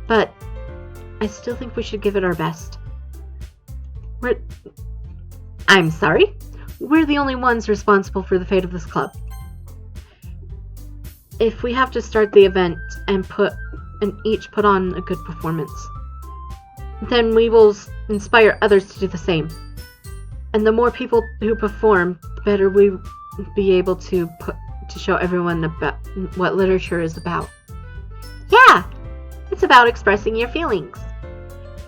But I still think we should give it our best. I'm sorry? We're the only ones responsible for the fate of this club. If we have to start the event and each put on a good performance, then we will inspire others to do the same. And the more people who perform, the better we be able to show everyone about what literature is about. Yeah, it's about expressing your feelings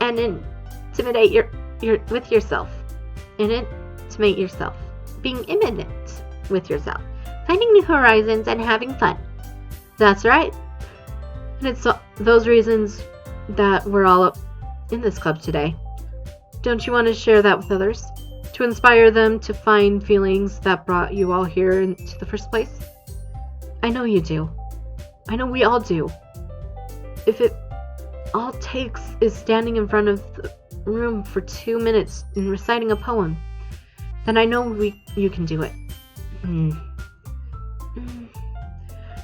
and intimidate with yourself. Intimate yourself. Being imminent with yourself. Finding new horizons and having fun. That's right. And it's those reasons that we're all in this club today. Don't you want to share that with others? To inspire them to find feelings that brought you all here into the first place? I know you do. I know we all do. If it all takes is standing in front of the room for 2 minutes and reciting a poem, then I know you can do it.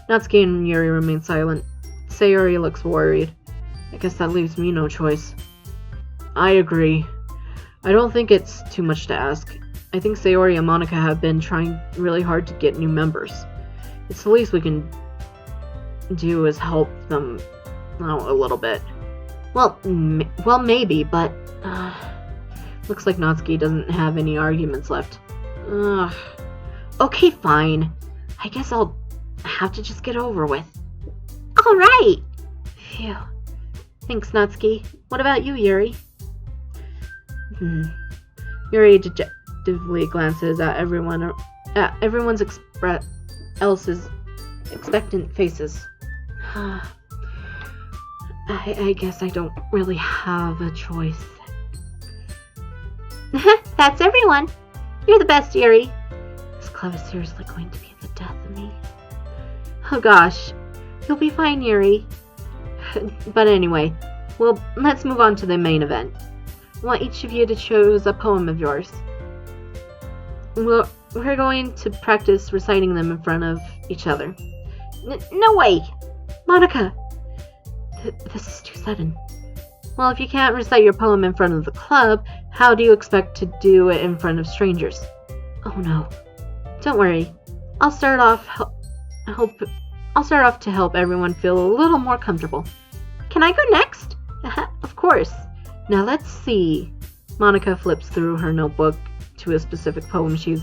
Natsuki and Yuri remain silent. Sayori looks worried. I guess that leaves me no choice. I agree. I don't think it's too much to ask. I think Sayori and Monica have been trying really hard to get new members. It's the least we can do is help them out a little bit. Well, maybe, but looks like Natsuki doesn't have any arguments left. Okay, fine. I guess I'll have to just get over with. All right. Phew. Thanks, Natsuki. What about you, Yuri? Yuri dejectively glances at everyone's else's expectant faces. I guess I don't really have a choice. That's everyone. You're the best, Yuri. This club is seriously going to be the death of me. Oh gosh. You'll be fine, Yuri. But anyway, well, let's move on to the main event. I want each of you to choose a poem of yours. We're going to practice reciting them in front of each other. No way! Monica! This is too sudden. Well, if you can't recite your poem in front of the club, how do you expect to do it in front of strangers? Oh no. Don't worry. I'll start off to help everyone feel a little more comfortable. Can I go next? Of course. Now let's see. Monica flips through her notebook to a specific poem she's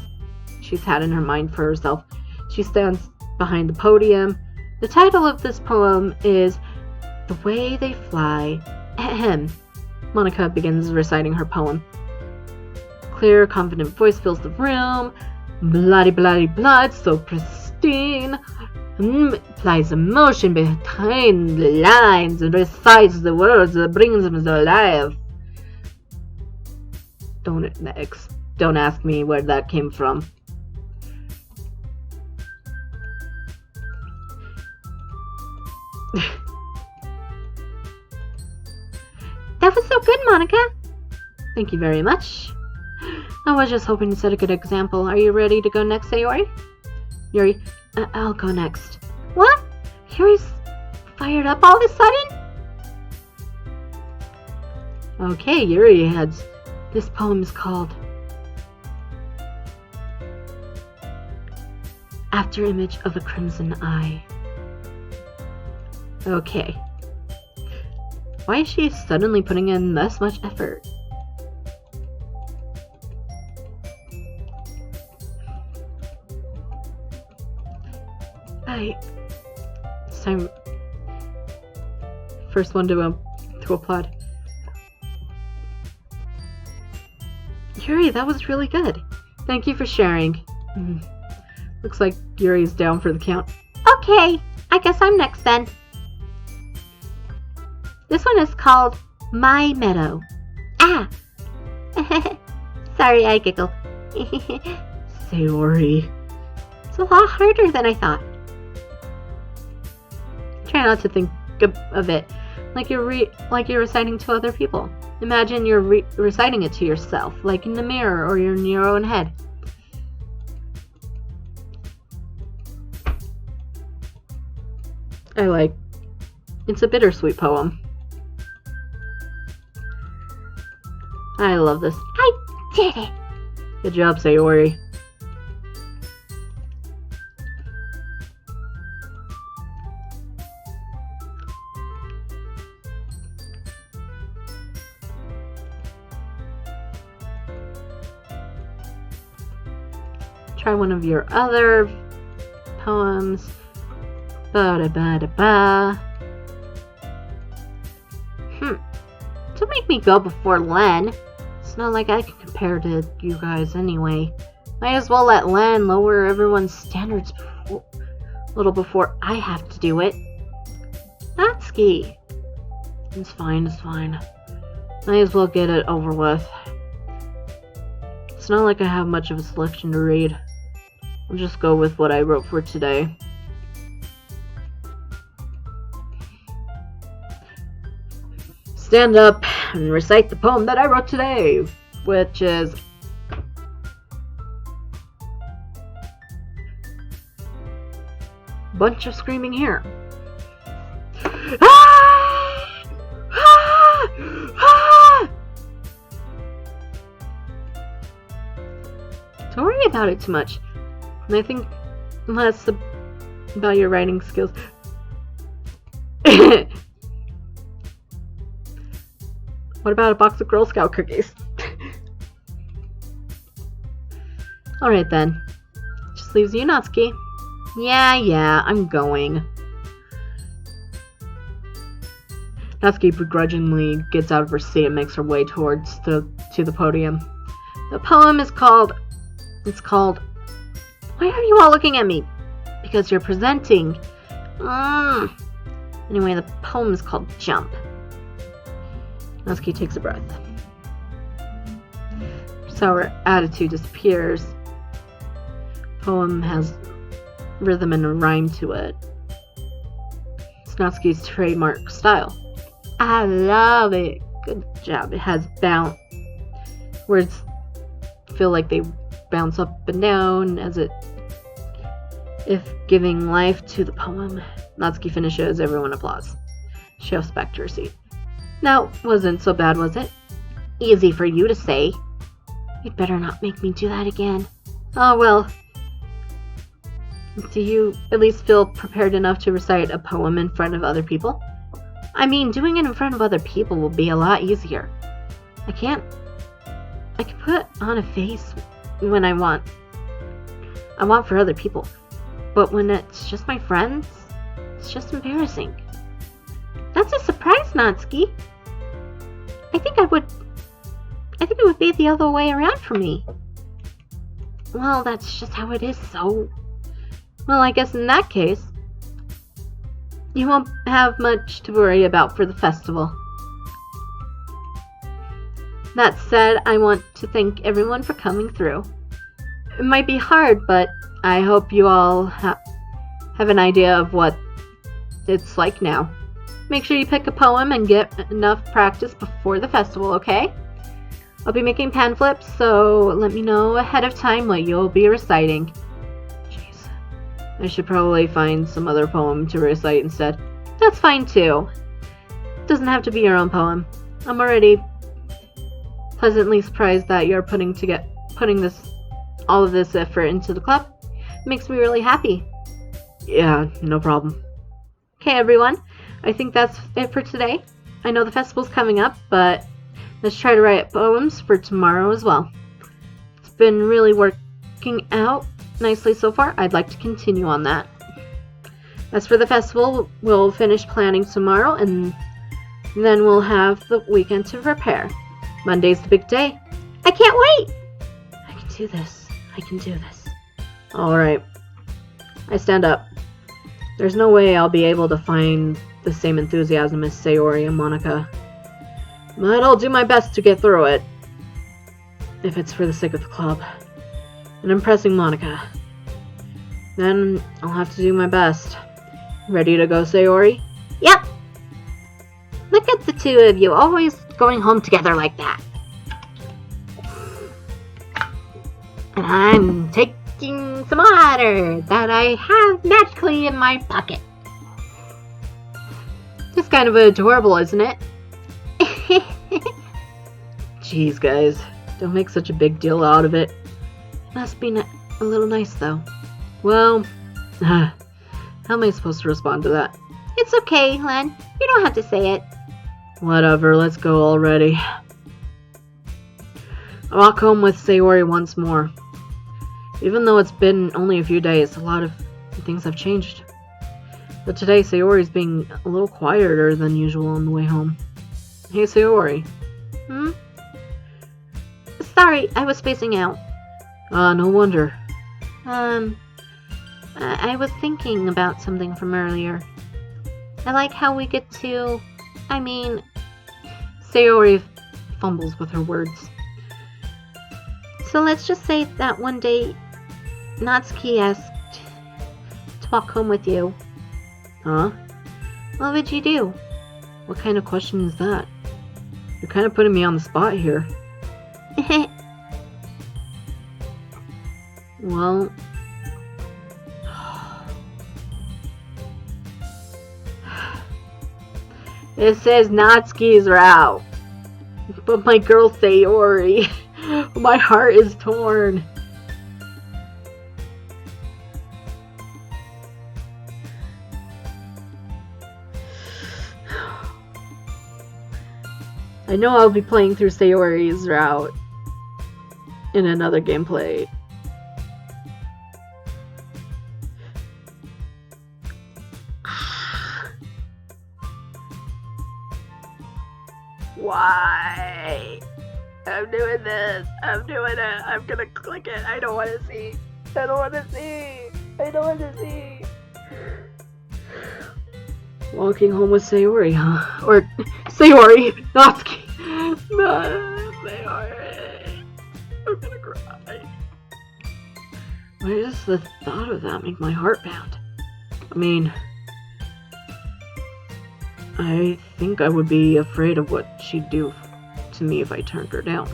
had in her mind for herself. She stands behind the podium. The title of this poem is The Way They Fly. Ahem. Monica begins reciting her poem. Clear, confident voice fills the room. Bloody, bloody blood, so pristine. Applies emotion behind the lines and recites the words that brings them alive. Don't ask me where that came from. That was so good, Monica. Thank you very much. I was just hoping to set a good example. Are you ready to go next, Sayori? Yuri, I'll go next. What? Yuri's fired up all of a sudden? Okay, Yuri heads. This poem is called After Image of a Crimson Eye. Okay. Why is she suddenly putting in this much effort? It's time. First one to applaud. Yuri, that was really good. Thank you for sharing. Looks like Yuri's down for the count. Okay, I guess I'm next then. This one is called My Meadow. Ah! Sorry, I giggled. Sayori. It's a lot harder than I thought. Try not to think of it like you're reciting to other people. Imagine you're reciting it to yourself, like in the mirror or in your own head. It's a bittersweet poem. I love this. I did it! Good job, Sayori. Try one of your other poems. Ba-da-ba-da-ba. Don't make me go before Len. It's not like I can compare to you guys anyway. Might as well let Len lower everyone's standards a little before I have to do it. Natsuki. It's fine, it's fine. Might as well get it over with. It's not like I have much of a selection to read. I'll just go with what I wrote for today. Stand up and recite the poem that I wrote today, which is Bunch of Screaming Here. Ah! Ah! Ah! about it too much. And I think less about your writing skills. What about a box of Girl Scout cookies? Alright then. Just leaves you, Natsuki. Yeah, I'm going. Natsuki begrudgingly gets out of her seat and makes her way towards to the podium. The poem is called... Why are you all looking at me? Because you're presenting. Anyway, the poem is called Jump. Natsuki takes a breath. So her attitude disappears. Poem has rhythm and a rhyme to it. It's Natsuki's trademark style. I love it. Good job. It has bounce. Words feel like they bounce up and down as if giving life to the poem. Natsuki finishes, everyone applauds. She hops back to her seat. That wasn't so bad, was it? Easy for you to say. You'd better not make me do that again. Oh well. Do you at least feel prepared enough to recite a poem in front of other people? I mean, doing it in front of other people will be a lot easier. I can put on a face when I want for other people. But when it's just my friends, it's just embarrassing. That's a surprise, Natsuki. I think it would be the other way around for me. Well, that's just how it is, so... Well, I guess in that case, you won't have much to worry about for the festival. That said, I want to thank everyone for coming through. It might be hard, but I hope you all have an idea of what it's like now. Make sure you pick a poem and get enough practice before the festival, okay? I'll be making pen flips, so let me know ahead of time what you'll be reciting. Jeez. I should probably find some other poem to recite instead. That's fine too. It doesn't have to be your own poem. I'm already pleasantly surprised that you're putting all of this effort into the club. It makes me really happy. Yeah, no problem. Okay, everyone. I think that's it for today. I know the festival's coming up, but let's try to write poems for tomorrow as well. It's been really working out nicely so far. I'd like to continue on that. As for the festival, we'll finish planning tomorrow, and then we'll have the weekend to prepare. Monday's the big day. I can't wait! I can do this. I can do this. Alright. I stand up. There's no way I'll be able to find the same enthusiasm as Sayori and Monica. But I'll do my best to get through it. If it's for the sake of the club. And impressing Monica. Then I'll have to do my best. Ready to go, Sayori? Yep! Look at the two of you, always going home together like that. And I'm taking some water that I have magically in my pocket. It's kind of adorable, isn't it? Jeez, guys. Don't make such a big deal out of it. Must be a little nice, though. Well, how am I supposed to respond to that? It's okay, Len. You don't have to say it. Whatever, let's go already. I walk home with Sayori once more. Even though it's been only a few days, a lot of things have changed. But today, Sayori's being a little quieter than usual on the way home. Hey, Sayori. Sorry, I was spacing out. No wonder. I was thinking about something from earlier. I like how we get to... Sayori fumbles with her words. So let's just say that one day, Natsuki asked to walk home with you. Huh? What would you do? What kind of question is that? You're kind of putting me on the spot here. Well... It says Natsuki's route. But my girl Sayori, my heart is torn. I know I'll be playing through Sayori's route in another gameplay. Why? I'm doing this. I'm doing it. I'm gonna click it. I don't want to see. I don't want to see. I don't want to see. Walking home with Sayori, huh? Or Sayori, Natsuki. No, Sayori. I'm gonna cry. Why does the thought of that make my heart pound? I mean, I think I would be afraid of what she'd do to me if I turned her down.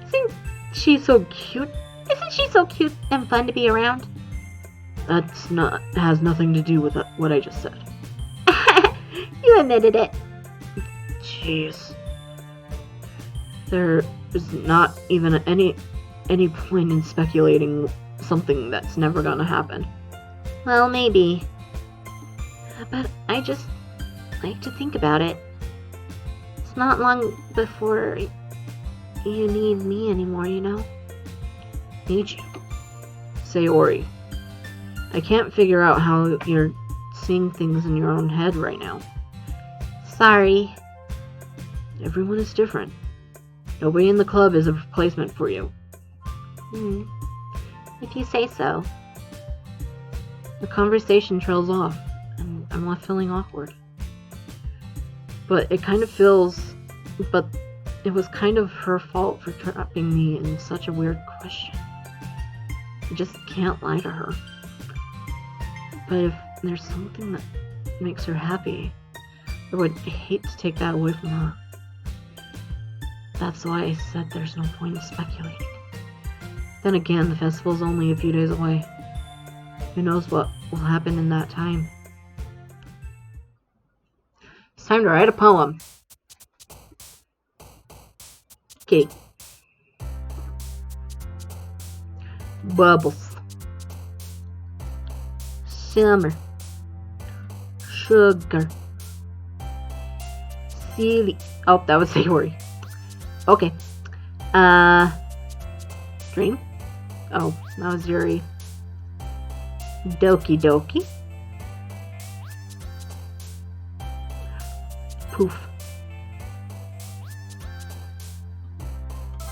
Isn't she so cute? Isn't she so cute and fun to be around? Has nothing to do with what I just said. You admitted it. Jeez. There is not even any point in speculating something that's never gonna happen. Well, maybe. But I just like to think about it. It's not long before you need me anymore, you know? Need you? Sayori. I can't figure out how you're seeing things in your own head right now. Sorry. Everyone is different. Nobody in the club is a replacement for you. If you say so. The conversation trails off, and I'm left feeling awkward. But it was kind of her fault for trapping me in such a weird question. I just can't lie to her. But if there's something that makes her happy, I would hate to take that away from her. That's why I said there's no point in speculating. Then again, the festival's only a few days away. Who knows what will happen in that time? It's time to write a poem. Okay. Bubbles. Summer. Sugar. Silly. Oh, that was Sayori. Okay. Dream? Oh, that was Yuri. Doki Doki. Poof.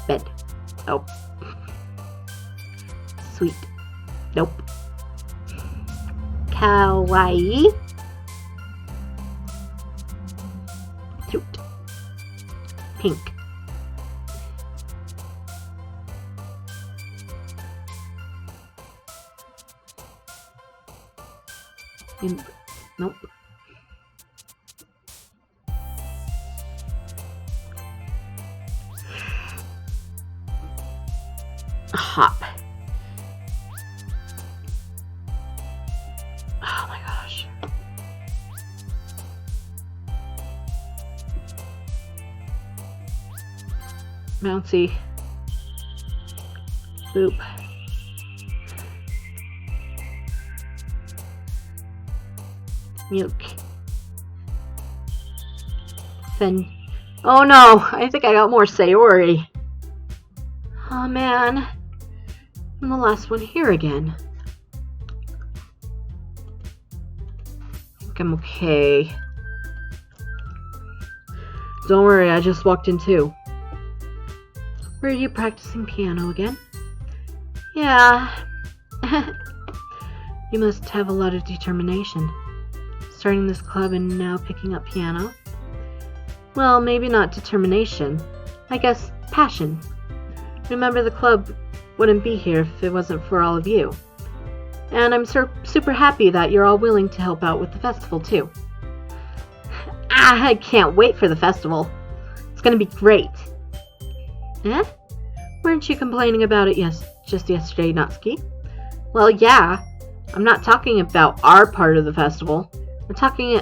Bed. Oh. Sweet. Nope. Kawaii. Cute. Pink. Nope. Hop. Oh my gosh. Bouncy. Boop. Milk. Then. Oh no! I think I got more Sayori. Oh man. I'm the last one here again. I think I'm okay. Don't worry, I just walked in too. Were you practicing piano again? Yeah. You must have a lot of determination. Starting this club and now picking up piano. Well, maybe not determination. I guess passion. Remember, the club wouldn't be here if it wasn't for all of you. And I'm super happy that you're all willing to help out with the festival too. I can't wait for the festival. It's gonna be great. Eh? Weren't you complaining about it just yesterday, Natsuki? Well, yeah. I'm not talking about our part of the festival. I'm talking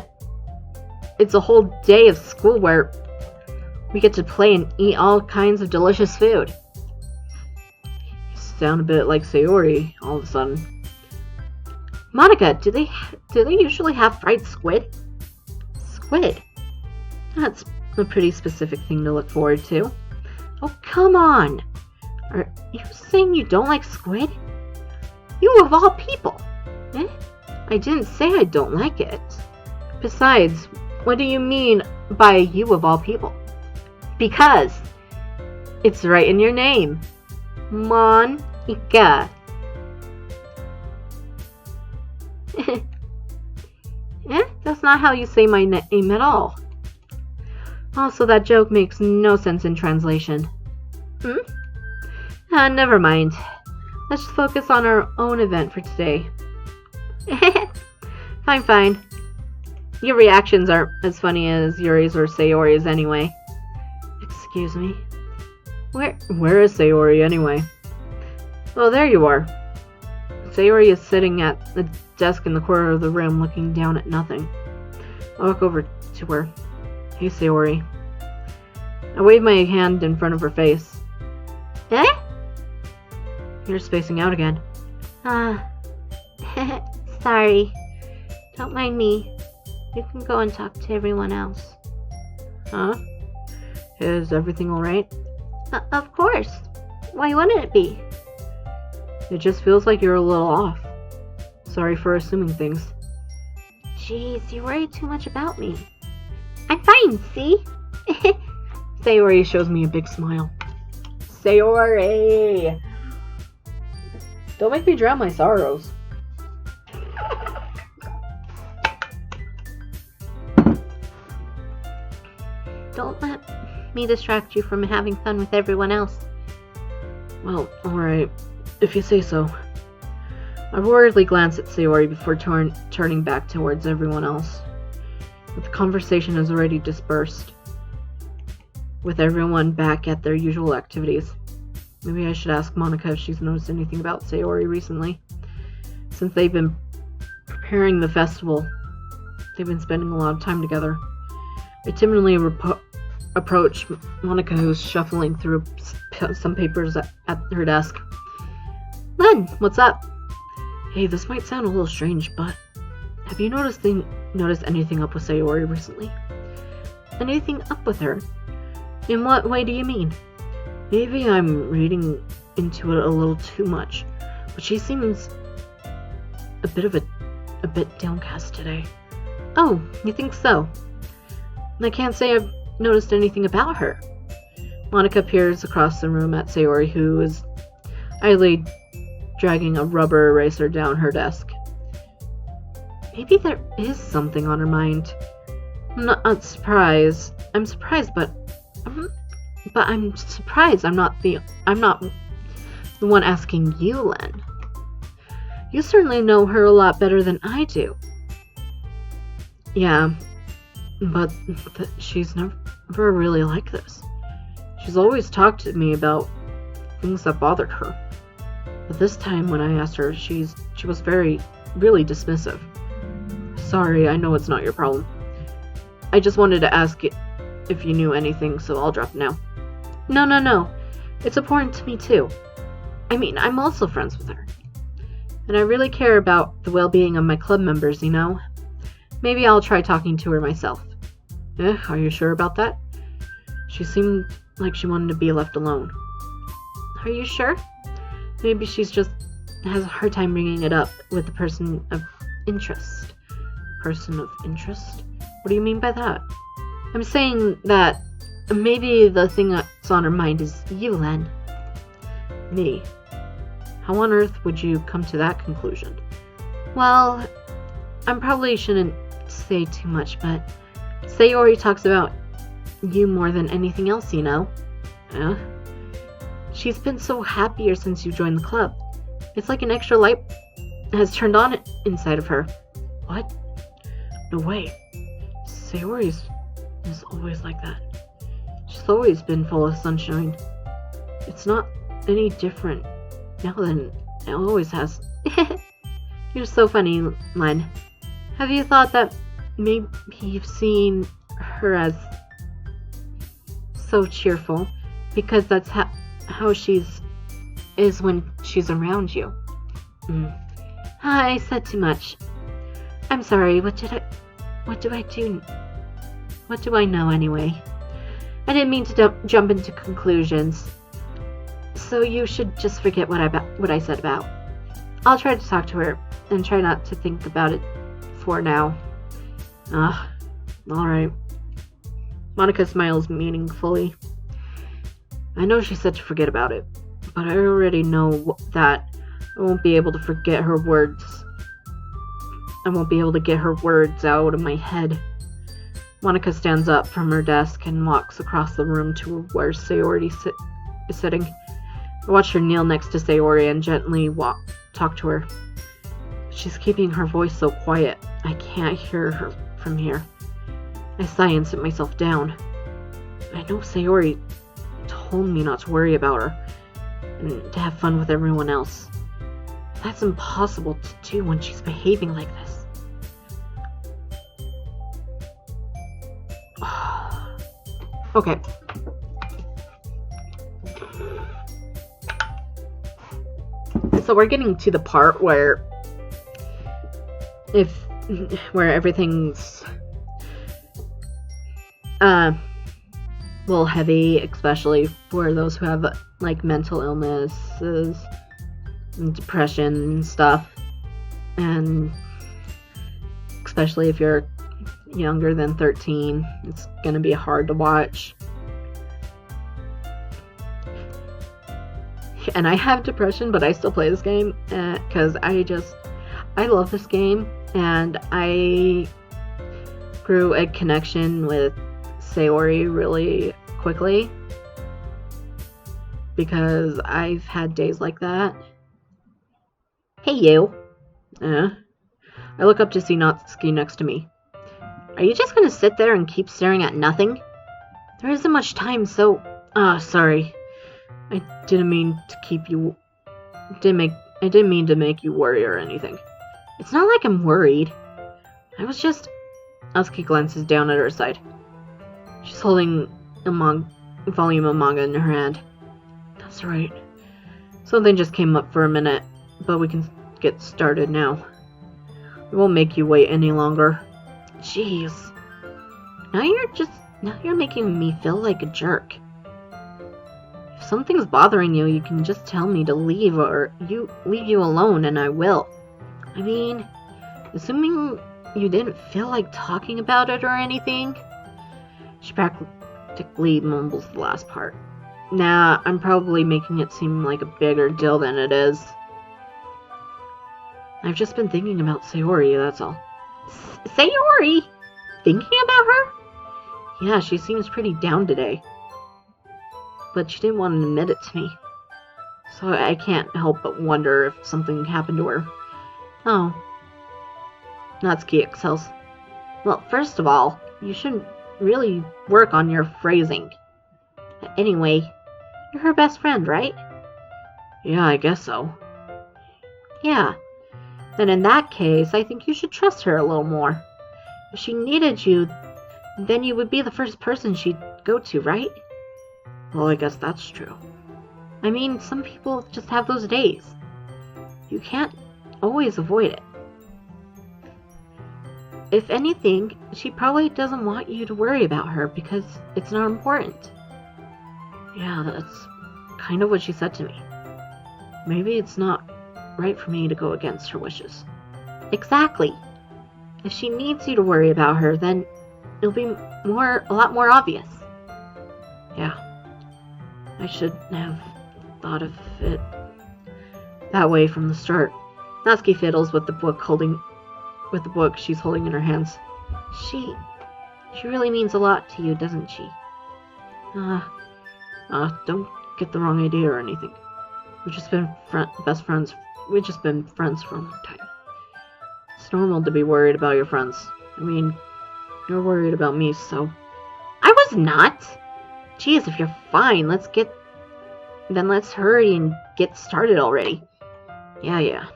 it's a whole day of school where we get to play and eat all kinds of delicious food. You sound a bit like Sayori all of a sudden. Monica, do they usually have fried squid? Squid? That's a pretty specific thing to look forward to. Oh, come on! Are you saying you don't like squid? You of all people! Eh? I didn't say I don't like it. Besides, what do you mean by you of all people? Because it's right in your name. Monica. That's not how you say my name at all. Also, that joke makes no sense in translation. Never mind. Let's focus on our own event for today. Fine. Your reactions aren't as funny as Yuri's or Sayori's anyway. Excuse me? Where is Sayori anyway? Oh, there you are. Sayori is sitting at the desk in the corner of the room looking down at nothing. I walk over to her. Hey, Sayori. I wave my hand in front of her face. Eh? You're spacing out again. Sorry. Don't mind me. You can go and talk to everyone else. Huh? Is everything alright? Of course. Why wouldn't it be? It just feels like you're a little off. Sorry for assuming things. Jeez, you worry too much about me. I'm fine, see? Sayori shows me a big smile. Sayori! Don't make me drown my sorrows. Don't let me distract you from having fun with everyone else. Well, alright. If you say so. I worriedly glance at Sayori before turning back towards everyone else. But the conversation has already dispersed, with everyone back at their usual activities. Maybe I should ask Monica if she's noticed anything about Sayori recently. Since they've been preparing the festival, they've been spending a lot of time together. I timidly approach Monica, who's shuffling through some papers at her desk. Len, what's up? Hey, this might sound a little strange, but have you noticed anything up with Sayori recently? Anything up with her? In what way do you mean? Maybe I'm reading into it a little too much, but she seems a bit downcast today. Oh, you think so? I can't say I've noticed anything about her. Monica peers across the room at Sayori, who is idly dragging a rubber eraser down her desk. Maybe there is something on her mind. I'm not surprised. I'm surprised, but I'm surprised I'm not the one asking you, Len. You certainly know her a lot better than I do. Yeah, but she's never really like this. She's always talked to me about things that bothered her. But this time when I asked her, she was really dismissive. Sorry, I know it's not your problem. I just wanted to ask if you knew anything, so I'll drop now. No. It's important to me too. I mean, I'm also friends with her. And I really care about the well-being of my club members, you know? Maybe I'll try talking to her myself. Are you sure about that? She seemed like she wanted to be left alone. Are you sure? Maybe she's just has a hard time bringing it up with the person of interest. Person of interest? What do you mean by that? I'm saying that maybe the thing that's on her mind is you, Len. Me? How on earth would you come to that conclusion? Well, I probably shouldn't say too much, but Sayori talks about you more than anything else, you know? Yeah? She's been so happier since you joined the club. It's like an extra light has turned on inside of her. What? No way. Sayori is always like that. She's always been full of sunshine. It's not any different now than it always has. You're so funny, Len. Have you thought that maybe you've seen her as so cheerful because that's how she is when she's around you? I said too much. I'm sorry. What do I do? What do I know anyway? I didn't mean to jump into conclusions. So you should just forget what I said about. I'll try to talk to her and try not to think about it for now. Alright. Monica smiles meaningfully. I know she said to forget about it, but I already know that I won't be able to forget her words. I won't be able to get her words out of my head. Monica stands up from her desk and walks across the room to where Sayori is sitting. I watch her kneel next to Sayori and gently talk to her. She's keeping her voice so quiet, I can't hear her from here. I sigh and sit myself down. I know Sayori told me not to worry about her and to have fun with everyone else. That's impossible to do when she's behaving like this. Okay. So we're getting to the part where everything's a little heavy, especially for those who have like mental illnesses and depression and stuff, and especially if you're younger than 13, it's gonna be hard to watch. And I have depression, but I still play this game because I love this game, and I grew a connection with Sayori really quickly because I've had days like that. Hey, you. I look up to see Natsuki next to me. Are you just gonna sit there and keep staring at nothing? There isn't much time, so... sorry. I didn't mean to make you worry or anything. It's not like I'm worried. I was just... Natsuki glances down at her side. She's holding a volume of manga in her hand. That's right. Something just came up for a minute, but we can get started now. We won't make you wait any longer. Jeez. Now you're making me feel like a jerk. If something's bothering you, you can just tell me to leave or leave you alone and I will. I mean, assuming you didn't feel like talking about it or anything. She practically mumbles the last part. Nah, I'm probably making it seem like a bigger deal than it is. I've just been thinking about Sayori, that's all. Sayori? Thinking about her? Yeah, she seems pretty down today. But she didn't want to admit it to me. So I can't help but wonder if something happened to her. Oh. Natsuki exhales. Well, first of all, you should really work on your phrasing. Anyway, you're her best friend, right? Yeah, I guess so. Yeah. Then in that case, I think you should trust her a little more. If she needed you, then you would be the first person she'd go to, right? Well, I guess that's true. I mean, some people just have those days. You can't always avoid it. If anything, she probably doesn't want you to worry about her because it's not important. Yeah, that's kind of what she said to me. Maybe it's not right for me to go against her wishes. Exactly. If she needs you to worry about her, then it'll be a lot more obvious. Yeah. I should have thought of it that way from the start. Natsuki fiddles with the book she's holding in her hands. She really means a lot to you, doesn't she? Don't get the wrong idea or anything. We've just been best friends. We've just been friends for a long time. It's normal to be worried about your friends. I mean, you're worried about me, so... I was not! Geez, if you're fine, let's hurry and get started already. Yeah.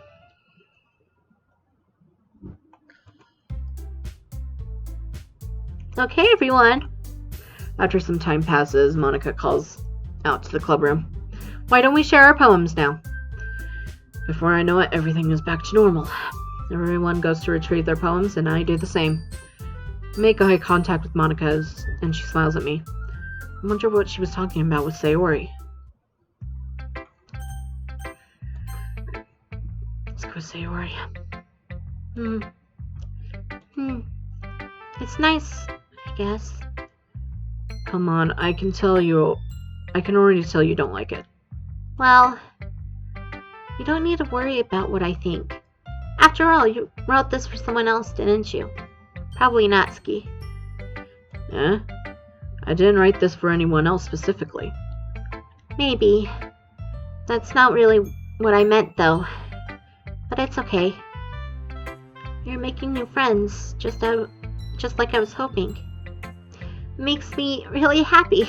Okay, everyone. After some time passes, Monica calls out to the club room. Why don't we share our poems now? Before I know it, everything is back to normal. Everyone goes to retrieve their poems, and I do the same. I make eye contact with Monica, and she smiles at me. I wonder what she was talking about with Sayori. Let's go, Sayori. It's nice, I guess. Come on, I can already tell you don't like it. Well, you don't need to worry about what I think. After all, you wrote this for someone else, didn't you? Probably Natsuki. Eh? I didn't write this for anyone else specifically. Maybe. That's not really what I meant, though. But it's okay. You're making new friends, just like I was hoping. Makes me really happy.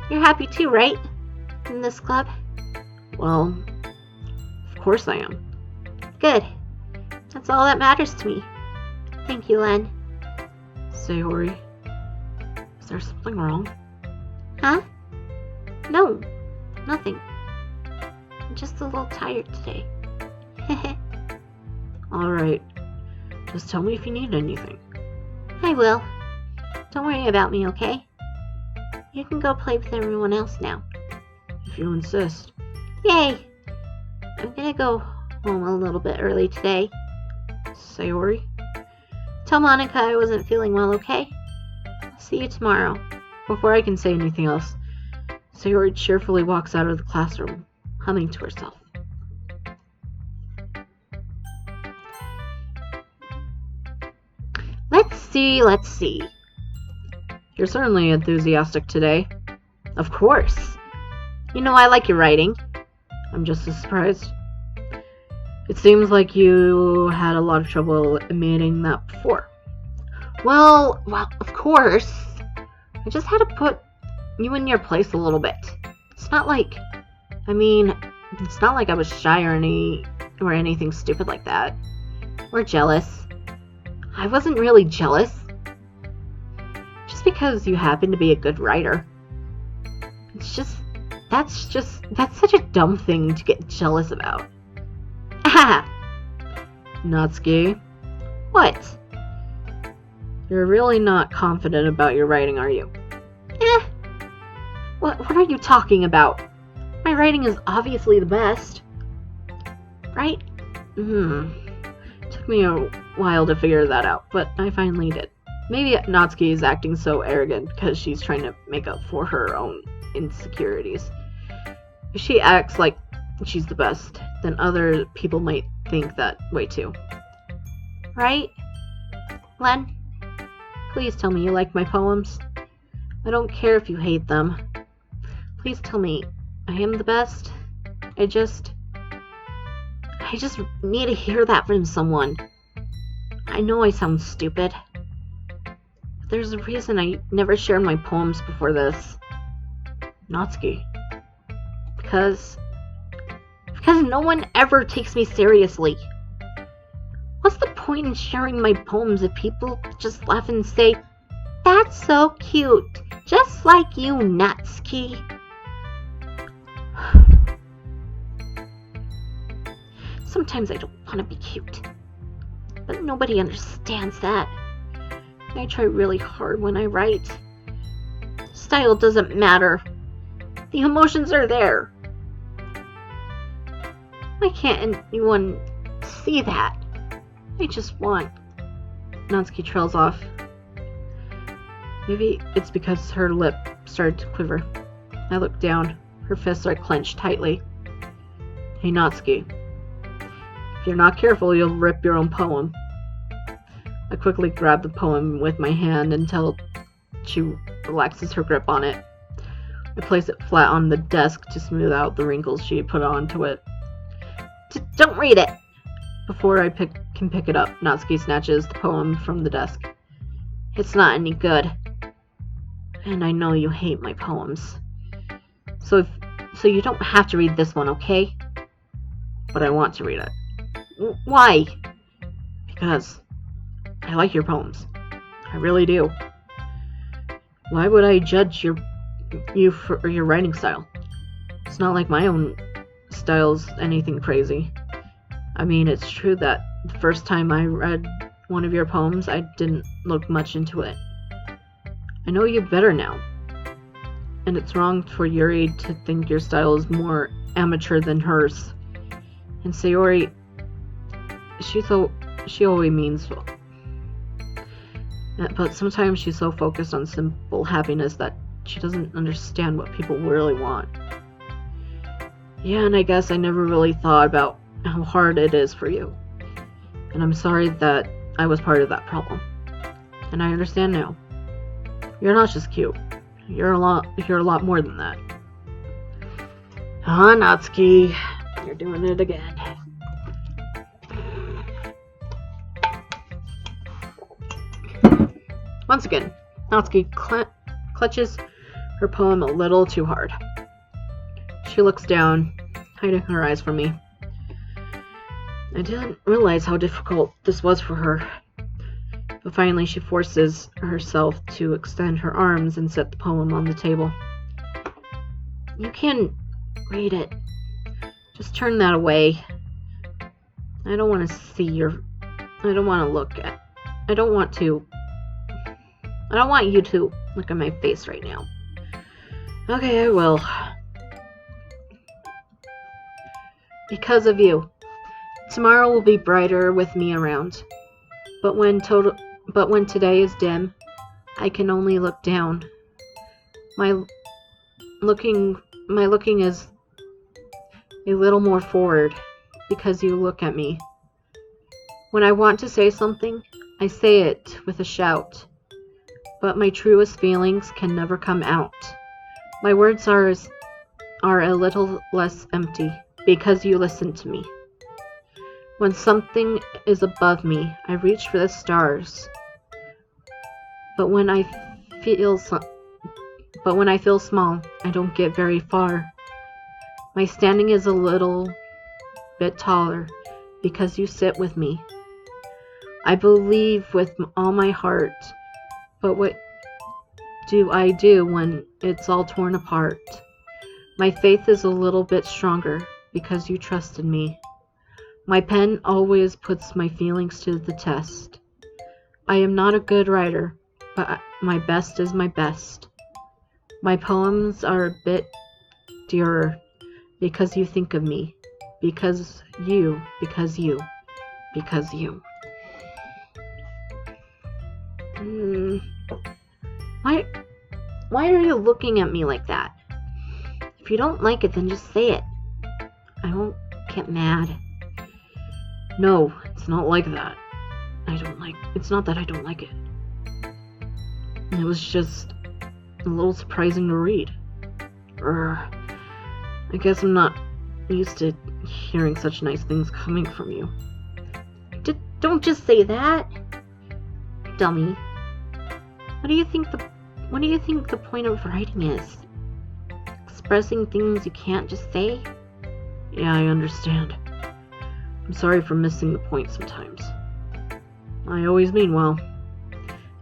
You're happy too, right? In this club? Well, of course I am. Good. That's all that matters to me. Thank you, Len. Sayori, is there something wrong? Huh? No, nothing. I'm just a little tired today. Alright. Just tell me if you need anything. I will. Don't worry about me, okay? You can go play with everyone else now. If you insist. Yay! I'm gonna go home a little bit early today. Sayori? Tell Monica I wasn't feeling well, okay? I'll see you tomorrow. Before I can say anything else, Sayori cheerfully walks out of the classroom, humming to herself. Let's see. You're certainly enthusiastic today. Of course. You know I like your writing. I'm just as surprised. It seems like you had a lot of trouble admitting that before. Well, of course. I just had to put you in your place a little bit. It's not like I was shy or anything stupid like that. Or jealous. I wasn't really jealous. Just because you happen to be a good writer. That's such a dumb thing to get jealous about. Ah! Natsuki. What? You're really not confident about your writing, are you? What are you talking about? My writing is obviously the best. Right? Took me a while to figure that out, but I finally did. Maybe Natsuki is acting so arrogant because she's trying to make up for her own insecurities. If she acts like she's the best, then other people might think that way too. Right? Len? Please tell me you like my poems. I don't care if you hate them. Please tell me I am the best. I just need to hear that from someone. I know I sound stupid. But there's a reason I never shared my poems before this. Natsuki. Because no one ever takes me seriously. What's the point in sharing my poems if people just laugh and say, "That's so cute, just like you, Natsuki"? Sometimes I don't want to be cute, but nobody understands that. I try really hard when I write. Style doesn't matter. The emotions are there. Why can't anyone see that? I just want... Natsuki trails off. Maybe it's because her lip started to quiver. I looked down. Her fists are clenched tightly. Hey, Natsuki. If you're not careful, you'll rip your own poem. I quickly grab the poem with my hand until she relaxes her grip on it. I place it flat on the desk to smooth out the wrinkles she had put onto it. Don't read it! Before I can pick it up, Natsuki snatches the poem from the desk. It's not any good. And I know you hate my poems. So you don't have to read this one, okay? But I want to read it. Why? Because I like your poems. I really do. Why would I judge you for your writing style? It's not like my own style's anything crazy. I mean, it's true that the first time I read one of your poems, I didn't look much into it. I know you better now. and it's wrong for Yuri to think your style is more amateur than hers. And Sayori, she always means well. But sometimes she's so focused on simple happiness that she doesn't understand what people really want. Yeah, and I guess I never really thought about how hard it is for you. And I'm sorry that I was part of that problem. And I understand now. You're not just cute. You're a lot more than that. Ah, Natsuki. You're doing it again. Once again, Natsuki clutches her poem a little too hard. She looks down, hiding her eyes from me. I didn't realize how difficult this was for her. But finally she forces herself to extend her arms and set the poem on the table. You can read it. Just turn that away. I don't want to see I don't want you to look at my face right now. Okay, I will. Because of you. Tomorrow will be brighter with me around. But when today is dim, I can only look down. My looking is a little more forward because you look at me. When I want to say something, I say it with a shout. But my truest feelings can never come out. My words are a little less empty because you listen to me. When something is above me, I reach for the stars. But when I feel small, I don't get very far. My standing is a little bit taller because you sit with me. I believe with all my heart, but what do I do when it's all torn apart? My faith is a little bit stronger because you trusted me. My pen always puts my feelings to the test. I am not a good writer, but my best is my best. My poems are a bit dearer because you think of me. Because you. Why are you looking at me like that? If you don't like it, then just say it. I won't get mad. No, it's not like that. It's not that I don't like it. It was just a little surprising to read. I guess I'm not used to hearing such nice things coming from you. Don't just say that. Dummy. What do you think the point of writing is? Expressing things you can't just say? Yeah, I understand. I'm sorry for missing the point sometimes. I always mean well.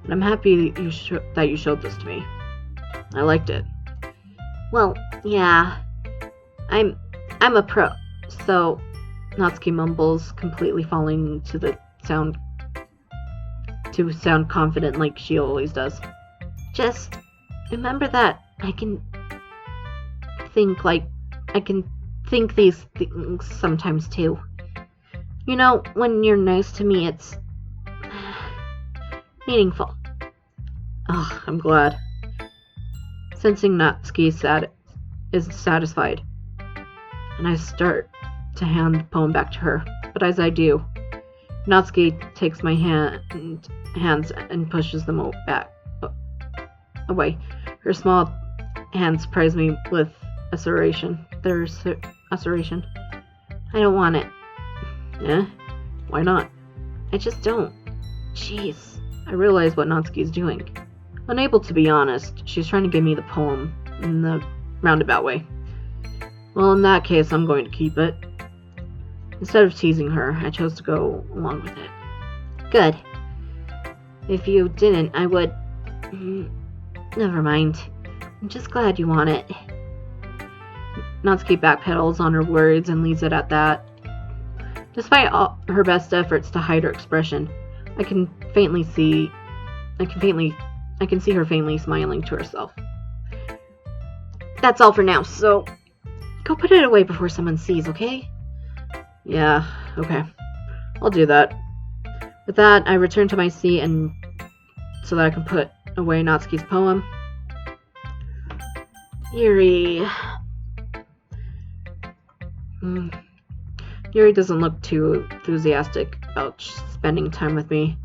And I'm happy that you showed this to me. I liked it. Well, yeah. I'm a pro. So, Natsuki mumbles, completely falling to sound confident like she always does. Just remember that I can think these things sometimes too. You know, when you're nice to me, it's meaningful. Oh, I'm glad. Sensing Natsuki is satisfied, and I start to hand the poem back to her. But as I do, Natsuki takes my hands and pushes them away. Her small hands surprise me with assertion. I don't want it. Eh? Why not? I just don't. Jeez. I realize what Natsuki's doing. Unable to be honest, she's trying to give me the poem in the roundabout way. Well, in that case, I'm going to keep it. Instead of teasing her, I chose to go along with it. Good. If you didn't, I would... Never mind. I'm just glad you want it. Natsuki backpedals on her words and leaves it at that. Despite all her best efforts to hide her expression, I can see her faintly smiling to herself. that's all for now, so go put it away before someone sees, okay? Yeah, okay. I'll do that. With that, I return to my seat and so that I can put away Natsuki's poem. Yuri. Yuri doesn't look too enthusiastic about spending time with me.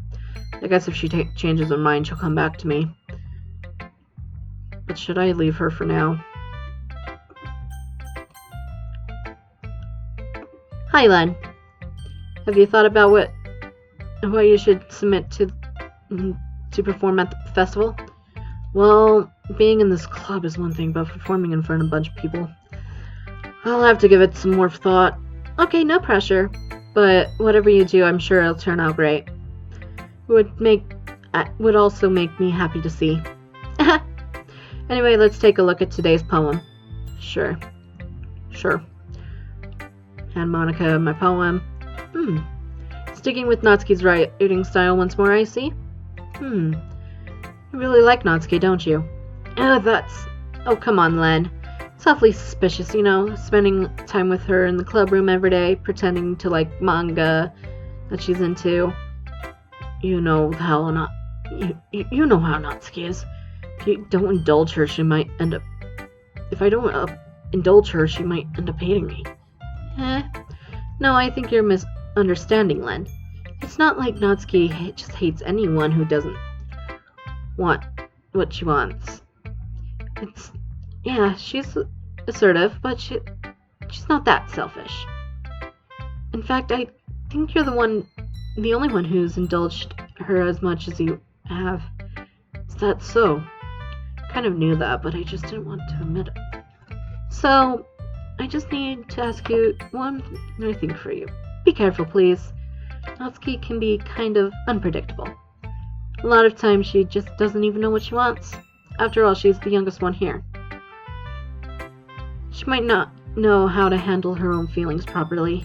I guess if she changes her mind, she'll come back to me. But should I leave her for now? Hi, Len. Have you thought about what you should submit to perform at the festival? Well, being in this club is one thing, but performing in front of a bunch of people, I'll have to give it some more thought. Okay, no pressure, but whatever you do, I'm sure it'll turn out great. Would also make me happy to see. Anyway, let's take a look at today's poem. Sure. Hand Monica my poem. Sticking with Natsuki's writing style once more, I see. You really like Natsuki, don't you? Oh, come on, Len. It's awfully suspicious, you know, spending time with her in the club room every day, pretending to like manga that she's into. You know how you know how Natsuki is. If you don't indulge her, she might end up... If I don't indulge her, she might end up hating me. No, I think you're misunderstanding, Len. It's not like Natsuki just hates anyone who doesn't want what she wants. She's assertive, but she's not that selfish. In fact, I think you're the only one who's indulged her as much as you have. Is that so? Kind of knew that, but I just didn't want to admit it. So, I just need to ask you one more thing for you. Be careful, please. Natsuki can be kind of unpredictable. A lot of times she just doesn't even know what she wants. After all, she's the youngest one here. She might not know how to handle her own feelings properly.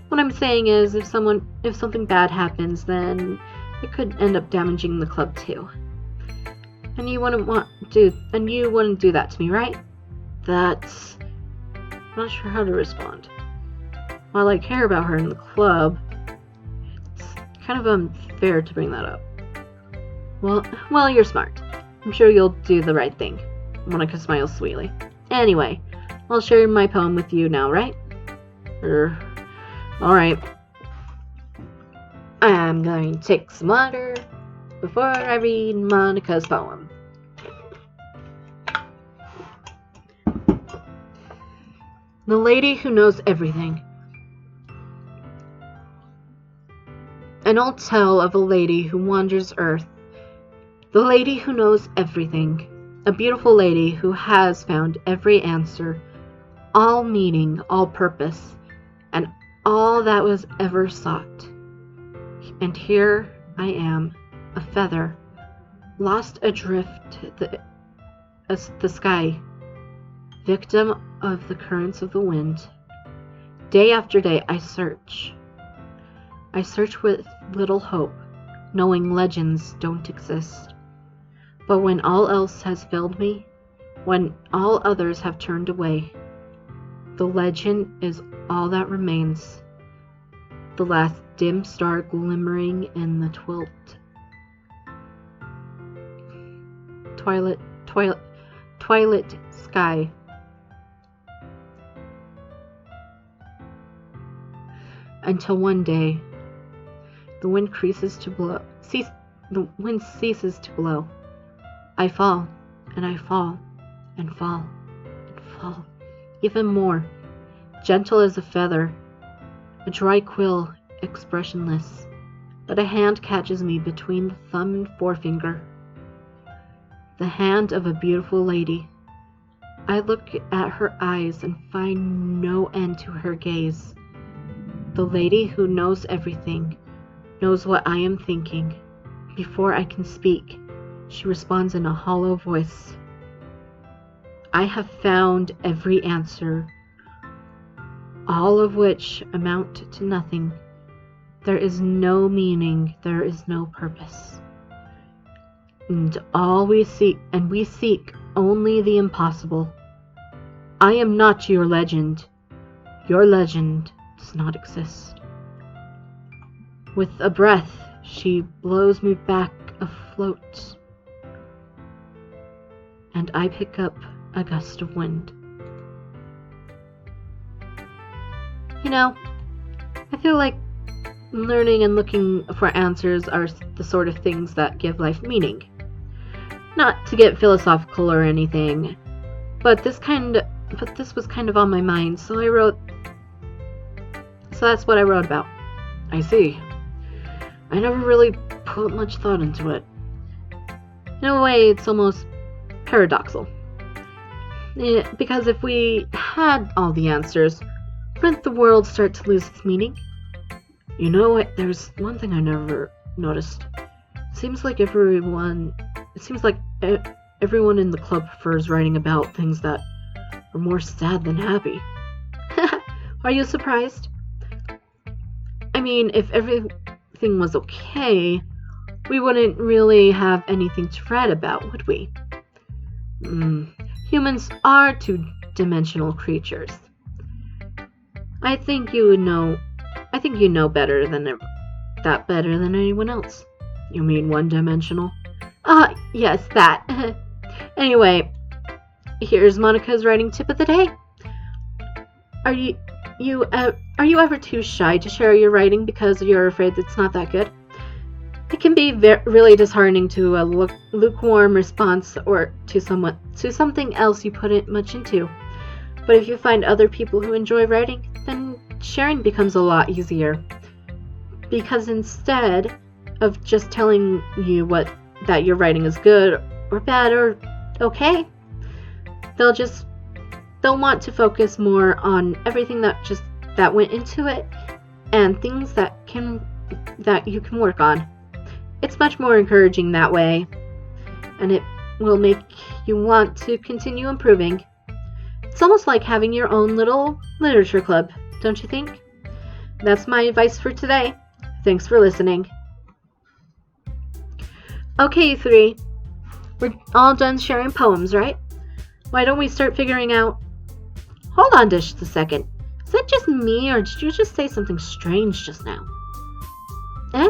What I'm saying is, if something bad happens, then it could end up damaging the club too. And you wouldn't do that to me, right? I'm not sure how to respond. While I care about her in the club, it's kind of unfair to bring that up. Well, you're smart. I'm sure you'll do the right thing. Monica smiles sweetly. Anyway, I'll share my poem with you now, right? Alright. I'm going to take some water before I read Monica's poem. The Lady Who Knows Everything. An old tale of a lady who wanders earth. The lady who knows everything. A beautiful lady who has found every answer, all meaning, all purpose, and all that was ever sought. And here I am, a feather, lost adrift the sky, victim of the currents of the wind. Day after day I search. I search with little hope, knowing legends don't exist. But when all else has failed me, when all others have turned away, the legend is all that remains, the last dim star glimmering in the twilight sky. Until one day, the wind ceases to blow. I fall, and I fall, and fall, and fall, even more, gentle as a feather, a dry quill, expressionless, but a hand catches me between the thumb and forefinger. The hand of a beautiful lady. I look at her eyes and find no end to her gaze. The lady who knows everything, knows what I am thinking. Before I can speak, she responds in a hollow voice. I have found every answer, all of which amount to nothing. There is no meaning, there is no purpose. And we seek only the impossible, I am not your legend. Your legend does not exist. With a breath, she blows me back afloat, and I pick up a gust of wind. You know, I feel like learning and looking for answers are the sort of things that give life meaning. Not to get philosophical or anything, but this was kind of on my mind, so that's what I wrote about. I see. I never really put much thought into it. In a way, it's almost paradoxical. Because if we had all the answers, wouldn't the world start to lose its meaning? You know what? There's one thing I never noticed. It seems like everyone in the club prefers writing about things that are more sad than happy. Are you surprised? I mean, if everything was okay, we wouldn't really have anything to write about, would we? Humans are two-dimensional creatures. I think you know better than anyone else. You mean one-dimensional? Yes, that. Anyway, here's Monica's writing tip of the day. Are you ever too shy to share your writing because you're afraid it's not that good? It can be really disheartening to a lukewarm response or to something else you put much into. But if you find other people who enjoy writing, then sharing becomes a lot easier. Because instead of just telling you that your writing is good or bad or okay, they'll want to focus more on everything that went into it and things that you can work on. It's much more encouraging that way, and it will make you want to continue improving. It's almost like having your own little literature club, don't you think? That's my advice for today. Thanks for listening. Okay, you three. We're all done sharing poems, right? Why don't we start figuring out... Hold on just a second. Is that just me, or did you just say something strange just now? Eh?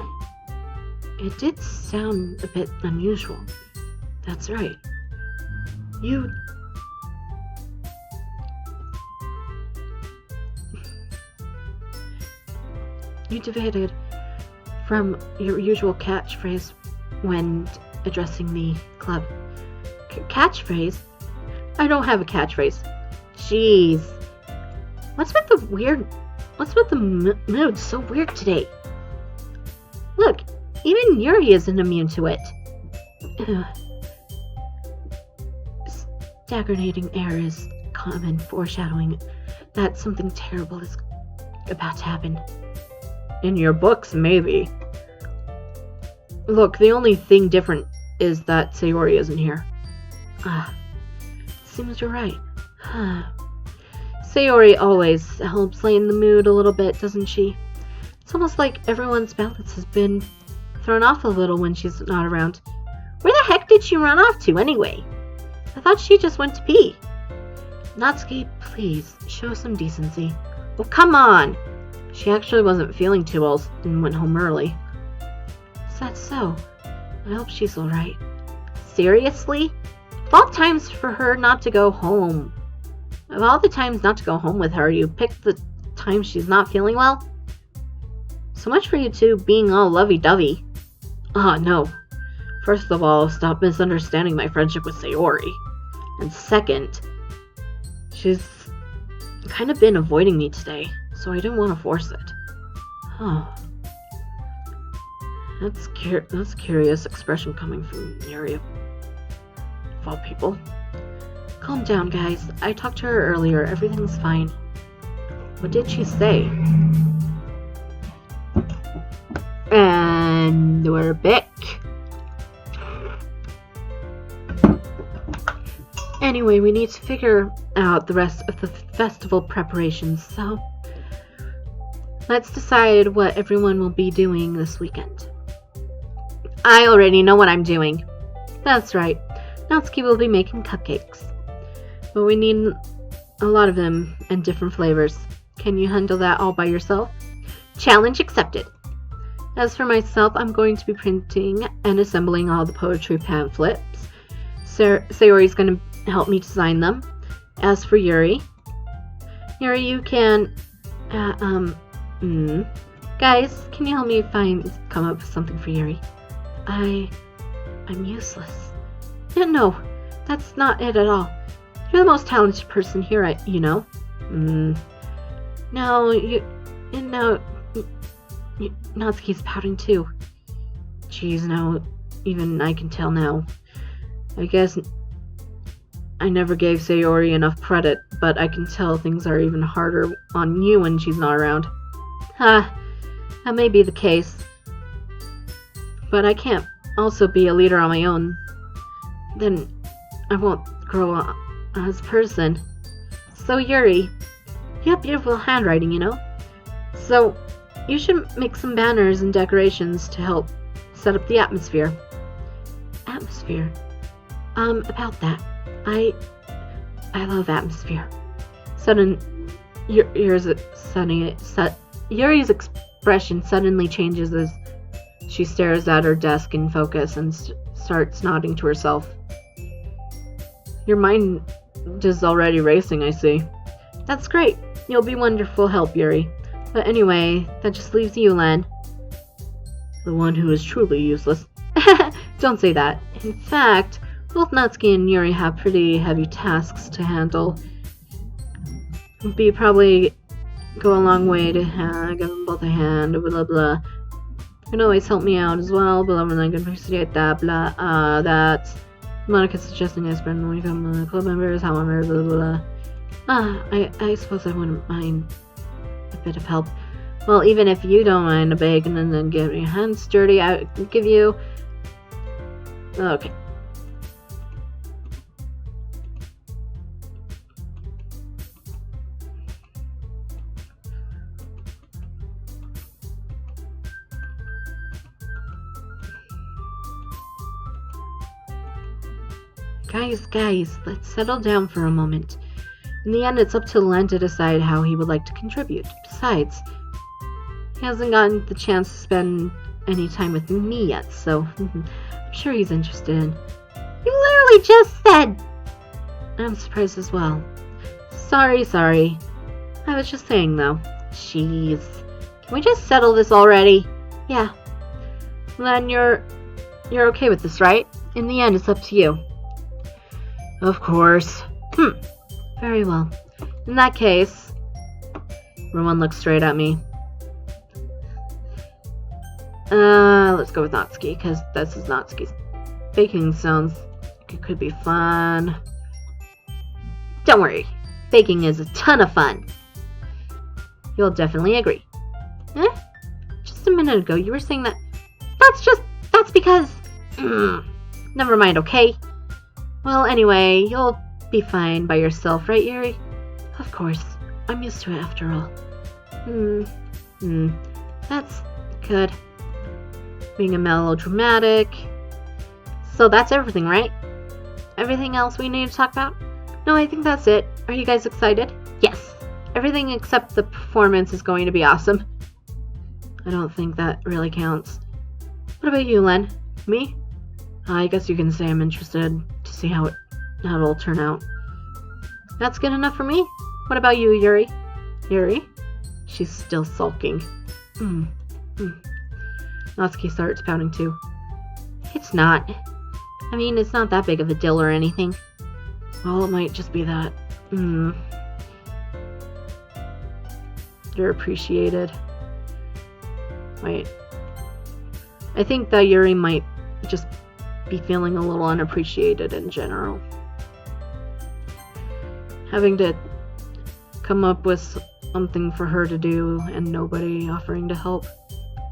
It did sound a bit unusual. That's right. You deviated from your usual catchphrase when addressing the club. Catchphrase? I don't have a catchphrase. Jeez. What's with the mood so weird today? Look, even Yuri isn't immune to it. Stagnating air is common foreshadowing that something terrible is about to happen. In your books, maybe. Look, the only thing different is that Sayori isn't here. Seems you're right. Sayori always helps lighten the mood a little bit, doesn't she? It's almost like everyone's balance has been thrown off a little when she's not around. Where the heck did she run off to, anyway? I thought she just went to pee. Natsuki, please, show some decency. Well, come on! She actually wasn't feeling too well and went home early. Is that so? I hope she's alright. Seriously? Of all times for her not to go home. Of all the times not to go home with her, you picked the time she's not feeling well? So much for you two being all lovey-dovey. No. First of all, stop misunderstanding my friendship with Sayori. And second, she's kind of been avoiding me today, so I didn't want to force it. Oh. That's curious expression coming from Yuri, of all people. Calm down, guys. I talked to her earlier. Everything's fine. What did she say? And we're back. Anyway, we need to figure out the rest of the festival preparations, so let's decide what everyone will be doing this weekend. I already know what I'm doing. That's right. Natsuki will be making cupcakes. But we need a lot of them and different flavors. Can you handle that all by yourself? Challenge accepted. As for myself, I'm going to be printing and assembling all the poetry pamphlets. Sayori's going to help me design them. As for Yuri, you can... Guys, can you help me come up with something for Yuri? I'm useless. Yeah, no, that's not it at all. You're the most talented person here, you know. No, Natsuki's pouting too. Jeez, now even I can tell now. I guess I never gave Sayori enough credit, but I can tell things are even harder on you when she's not around. That may be the case. But I can't also be a leader on my own. Then I won't grow up as a person. So Yuri, you have beautiful handwriting, you know? So you should make some banners and decorations to help set up the atmosphere. Atmosphere? About that. I love atmosphere. Yuri's expression suddenly changes as she stares at her desk in focus and starts nodding to herself. Your mind is already racing, I see. That's great. You'll be wonderful help, Yuri. But anyway, that just leaves you, Len. The one who is truly useless. Don't say that. In fact, both Natsuki and Yuri have pretty heavy tasks to handle. It'd be probably go a long way to give them both a hand, blah blah. You can always help me out as well, blah blah, I can appreciate that, blah, that's Monica suggesting I spend when we become club members, however, blah blah blah. I suppose I wouldn't mind a bit of help. Well, even if you don't mind a bacon and then get your hands dirty, I would give you... Okay. Guys, let's settle down for a moment. In the end, it's up to Len to decide how he would like to contribute. Besides, he hasn't gotten the chance to spend any time with me yet, so I'm sure he's interested in. You literally just said! I'm surprised as well. Sorry. I was just saying, though. Jeez. Can we just settle this already? Yeah. Len, you're okay with this, right? In the end, it's up to you. Of course. Very well. In that case, everyone looks straight at me. Let's go with Natsuki, because this is Natsuki's. Baking sounds like it could be fun. Don't worry. Baking is a ton of fun. You'll definitely agree. Just a minute ago, you were saying that... That's because... Never mind, okay? Well, anyway, you'll be fine by yourself, right, Yuri? Of course. I'm used to it after all. That's good. Being a melodramatic. So that's everything, right? Everything else we need to talk about? No, I think that's it. Are you guys excited? Yes. Everything except the performance is going to be awesome. I don't think that really counts. What about you, Len? Me? I guess you can say I'm interested to see how it'll turn out. That's good enough for me. What about you, Yuri? Yuri? She's still sulking. Natsuki starts pouting too. It's not. I mean, it's not that big of a deal or anything. Well, it might just be that. You're appreciated. Wait. I think that Yuri might just be feeling a little unappreciated in general. Having to come up with something for her to do and nobody offering to help.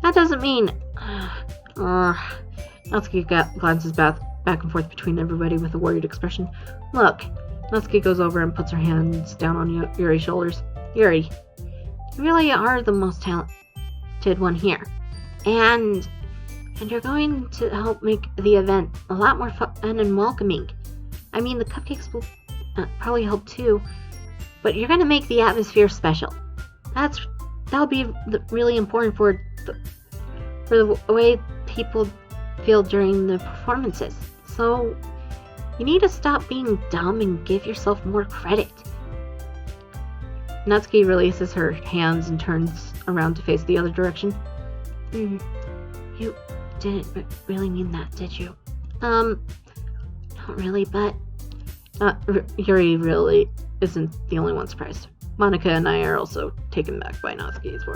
That doesn't mean... Natsuki glances back and forth between everybody with a worried expression. Look, Natsuki goes over and puts her hands down on Yuri's shoulders. Yuri, you really are the most talented one here. And you're going to help make the event a lot more fun and welcoming. I mean, the cupcakes will probably help too. but you're gonna make the atmosphere special. That'll be really important for the way people feel during the performances. So you need to stop being dumb and give yourself more credit. Natsuki releases her hands and turns around to face the other direction. You didn't really mean that, did you? Not really, but... Yuri really isn't the only one surprised. Monica and I are also taken back by Natsuki's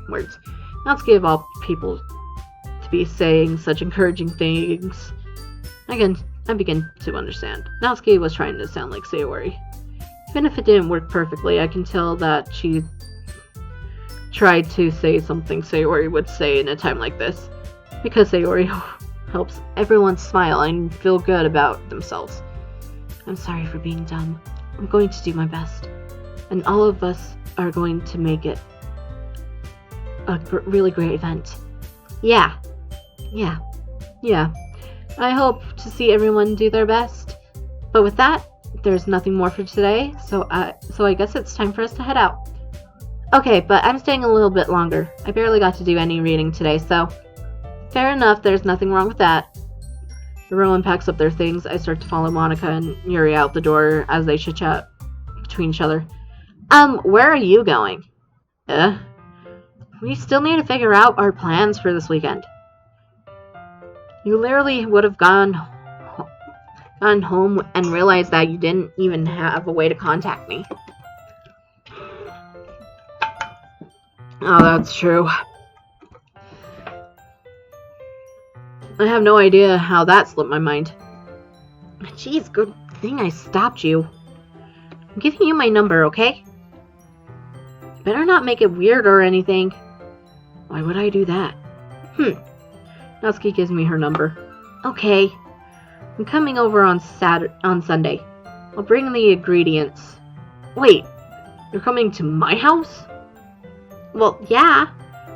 words. Natsuki, of all people to be saying such encouraging things, I begin to understand. Natsuki was trying to sound like Sayori. Even if it didn't work perfectly, I can tell that she tried to say something Sayori would say in a time like this. Because Sayori helps everyone smile and feel good about themselves. I'm sorry for being dumb. I'm going to do my best. And all of us are going to make it a really great event. Yeah. I hope to see everyone do their best. But with that, there's nothing more for today, so I guess it's time for us to head out. Okay, but I'm staying a little bit longer. I barely got to do any reading today, so fair enough, there's nothing wrong with that. Everyone packs up their things. I start to follow Monica and Yuri out the door as they chit-chat between each other. Where are you going? We still need to figure out our plans for this weekend. You literally would have gone home and realized that you didn't even have a way to contact me. Oh, that's true. I have no idea how that slipped my mind. Jeez, good thing I stopped you. I'm giving you my number, okay? Better not make it weird or anything. Why would I do that? Natsuki gives me her number. Okay. I'm coming over on Sunday. I'll bring the ingredients. Wait, you're coming to my house? Well, yeah.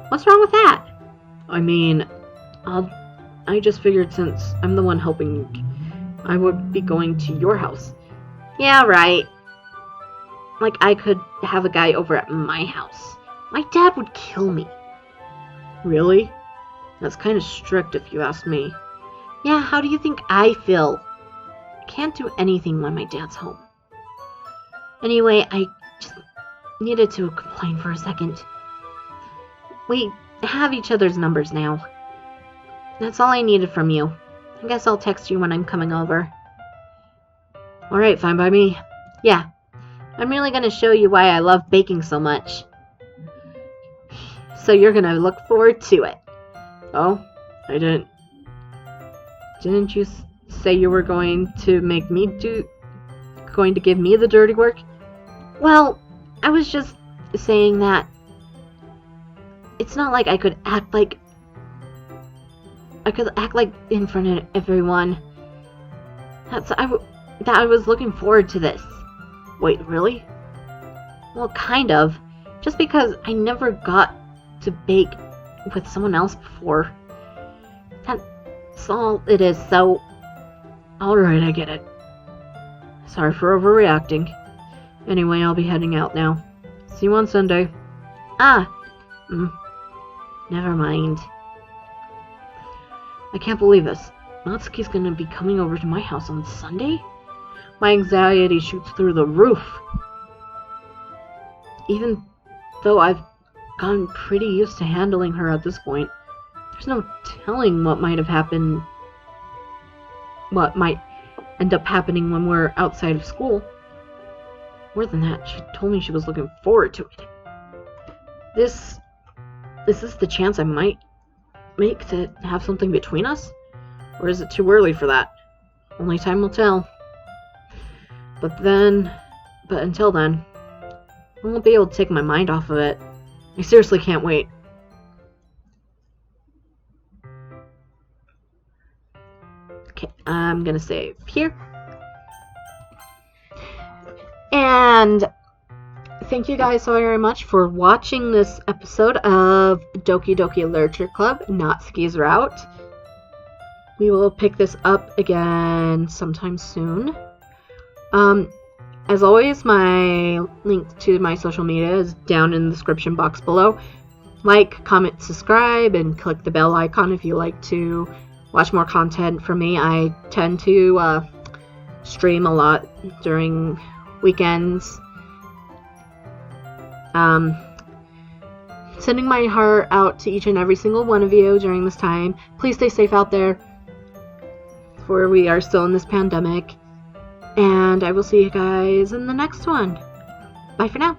What's wrong with that? I mean, I just figured since I'm the one helping, I would be going to your house. Yeah, right. Like I could have a guy over at my house. My dad would kill me. Really? That's kind of strict if you ask me. Yeah, how do you think I feel? I can't do anything when my dad's home. Anyway, I just needed to complain for a second. We have each other's numbers now. That's all I needed from you. I guess I'll text you when I'm coming over. Alright, fine by me. Yeah, I'm really gonna show you why I love baking so much. So you're gonna look forward to it. Oh, I didn't. Didn't you say you were going to give me the dirty work? Well, I was just saying that it's not like I could act like in front of everyone. I was looking forward to this. Wait, really? Well, kind of. Just because I never got to bake with someone else before. That's all it is, so... Alright, I get it. Sorry for overreacting. Anyway, I'll be heading out now. See you on Sunday. Never mind. I can't believe this. Natsuki's gonna be coming over to my house on Sunday? My anxiety shoots through the roof. Even though I've gotten pretty used to handling her at this point, there's no telling what might end up happening when we're outside of school. More than that, she told me she was looking forward to it. This is the chance I might make to have something between us? Or is it too early for that? Only time will tell. But until then, I won't be able to take my mind off of it. I seriously can't wait. Okay, I'm gonna save here. And thank you guys so very much for watching this episode of Doki Doki Literature Club, Natsuki's Route. We will pick this up again sometime soon. As always, my link to my social media is down in the description box below. Like, comment, subscribe, and click the bell icon if you like to watch more content from me. I tend to stream a lot during weekends. Sending my heart out to each and every single one of you during this time. Please stay safe out there, for we are still in this pandemic. And I will see you guys in the next one. Bye for now.